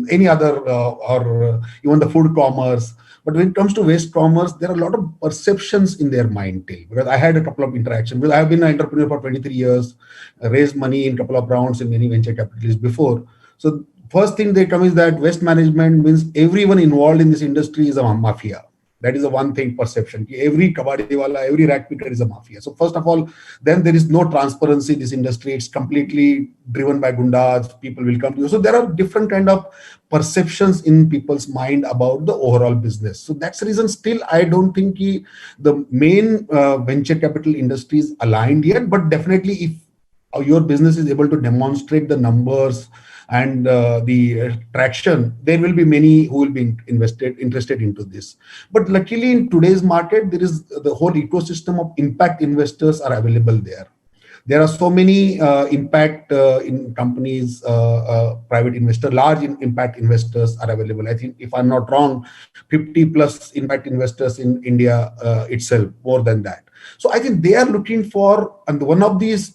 any other, or even the food commerce. But when it comes to waste commerce, there are a lot of perceptions in their mind till. Because I had a couple of interactions. Because I have been an entrepreneur for 23 years, raised money in a couple of rounds in many venture capitalists before. So first thing they come is that waste management means everyone involved in this industry is a mafia. That is the one thing perception. Every kabadi wala, every rack picker is a mafia. So first of all, then there is no transparency in this industry. It's completely driven by gundas. People will come to you. So there are different kind of perceptions in people's mind about the overall business. So that's the reason still I don't think the main venture capital industry is aligned yet. But definitely if your business is able to demonstrate the numbers and the traction, there will be many who will be interested into this. But luckily in today's market, there is the whole ecosystem of impact investors are available there. There are so many impact in companies, private investor, large impact investors are available. I think if I'm not wrong, 50 plus impact investors in India itself, more than that. So I think they are looking for, and one of these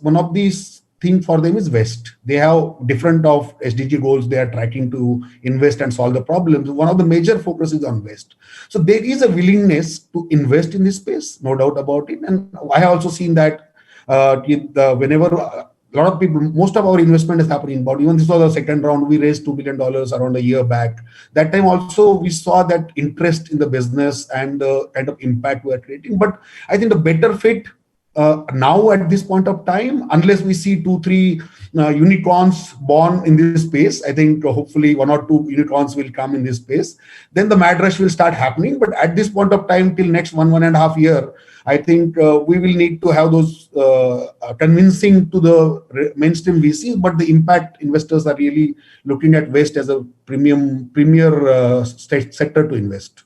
thing for them is West. They have different of SDG goals they are tracking to invest and solve the problems. One of the major focus is on West. So there is a willingness to invest in this space, no doubt about it. And I have also seen that whenever a lot of people, most of our investment is happening, but even this was the second round, we raised $2 billion around a year back. That time also we saw that interest in the business and the kind of impact we are creating. But I think the better fit now at this point of time, unless we see 2-3 unicorns born in this space, I think hopefully 1 or 2 unicorns will come in this space, then the mad rush will start happening. But at this point of time, till next 1.5 years, I think we will need to have those convincing to the mainstream VCs, but the impact investors are really looking at West as a premier sector to invest.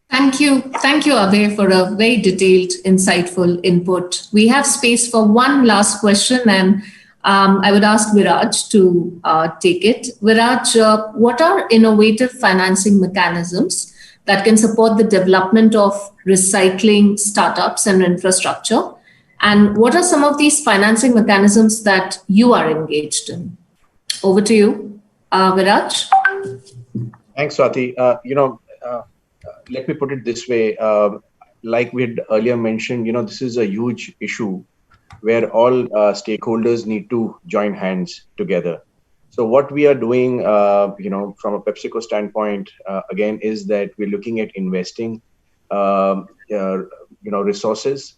Thank you, Abhay, for a very detailed, insightful input. We have space for one last question, and I would ask Viraj to take it. Viraj, what are innovative financing mechanisms that can support the development of recycling startups and infrastructure? And what are some of these financing mechanisms that you are engaged in? Over to you, Viraj. Thanks, Swati. Let me put it this way. Like we had earlier mentioned, this is a huge issue where all stakeholders need to join hands together. So what we are doing, from a PepsiCo standpoint, again, is that we're looking at investing, resources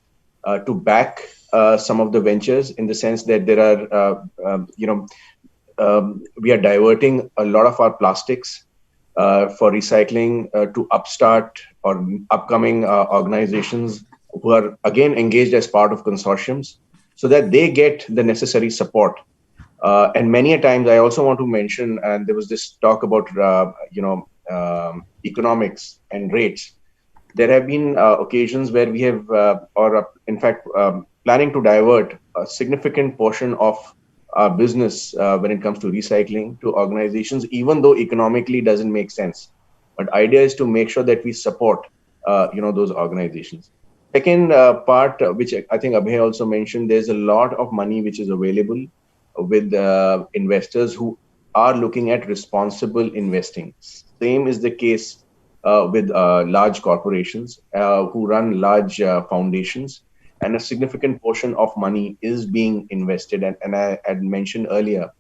to back some of the ventures, in the sense that there are, we are diverting a lot of our plastics for recycling to upstart or upcoming organizations who are again engaged as part of consortiums, so that they get the necessary support. And many a times, I also want to mention, and there was this talk about economics and rates. There have been occasions where we have, planning to divert a significant portion of our business when it comes to recycling to organizations, even though economically doesn't make sense. But idea is to make sure that we support, those organizations. Second part, which I think Abhay also mentioned, there's a lot of money which is available with investors who are looking at responsible investing. Same is the case with large corporations who run large foundations. And a significant portion of money is being invested. And I had mentioned earlier,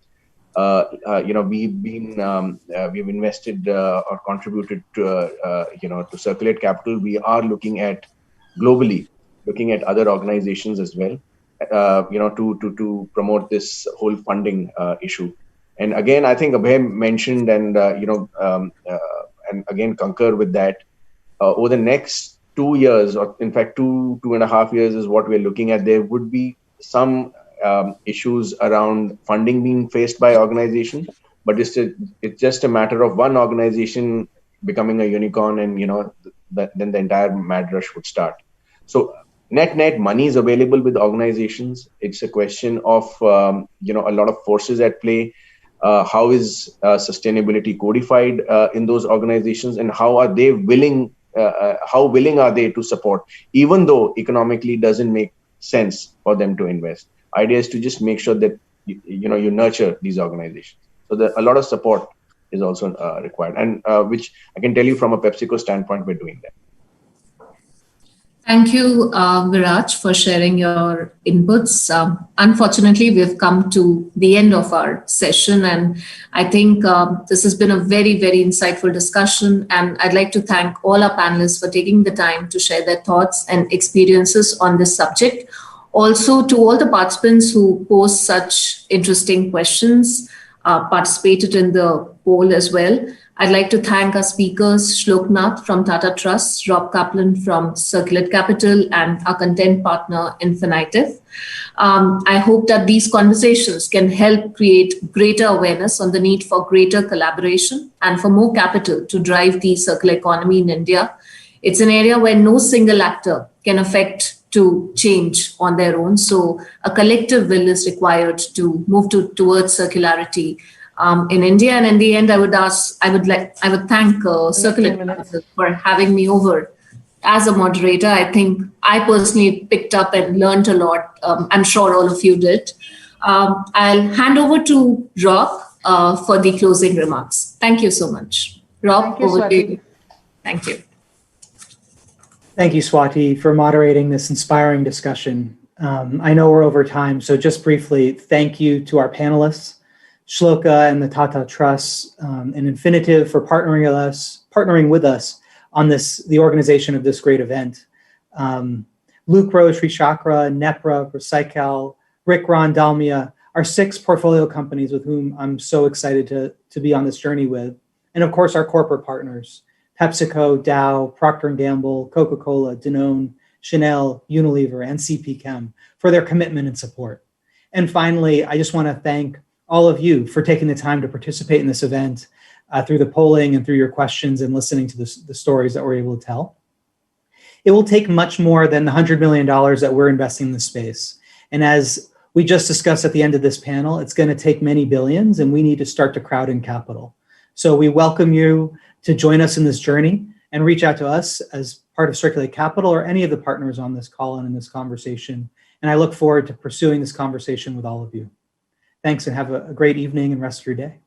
we've invested or contributed to Circulate Capital. We are looking at globally, looking at other organizations as well, to promote this whole funding issue. And again, I think Abhay mentioned, and again concur with that, over the next 2 years, or in fact 2.5 years is what we're looking at, there would be some issues around funding being faced by organizations, but it's just a matter of one organization becoming a unicorn, and then the entire mad rush would start. So net money is available with organizations. It's a question of a lot of forces at play. How is sustainability codified in those organizations, and how willing are they to support, even though economically doesn't make sense for them to invest? Idea is to just make sure that you nurture these organizations. So a lot of support is also required, and which I can tell you from a PepsiCo standpoint, we're doing that. Thank you, Viraj, for sharing your inputs. Unfortunately, we've come to the end of our session, and I think this has been a very, very insightful discussion. And I'd like to thank all our panelists for taking the time to share their thoughts and experiences on this subject. Also, to all the participants who posed such interesting questions, participated in the poll as well. I'd like to thank our speakers, Shloknath from Tata Trusts, Rob Kaplan from Circulate Capital, and our content partner, Infinitive. I hope that these conversations can help create greater awareness on the need for greater collaboration and for more capital to drive the circular economy in India. It's an area where no single actor can affect to change on their own. So a collective will is required to move towards circularity in India. And in the end, I would thank Circulate Capital for having me over as a moderator. I think I personally picked up and learned a lot. I'm sure all of you did. I'll hand over to Rob for the closing remarks. Thank you so much. Rob, over to you. Thank you. Thank you, Swati, for moderating this inspiring discussion. I know we're over time, so just briefly, thank you to our panelists, Shloka and the Tata Trusts, and Infinitive for partnering with us on the organization of this great event. Luke Roche, Chakra, Nepra, Recycle, Rick Ron, Dalmia are 6 portfolio companies with whom I'm so excited to be on this journey with. And of course, our corporate partners, PepsiCo, Dow, Procter & Gamble, Coca-Cola, Danone, Chanel, Unilever, and CP Chem for their commitment and support. And finally, I just want to thank all of you for taking the time to participate in this event through the polling and through your questions and listening to the stories that we're able to tell. It will take much more than the $100 million that we're investing in this space. And as we just discussed at the end of this panel, it's going to take many billions, and we need to start to crowd in capital. So we welcome you to join us in this journey and reach out to us as part of Circulate Capital or any of the partners on this call and in this conversation. And I look forward to pursuing this conversation with all of you. Thanks, and have a great evening and rest of your day.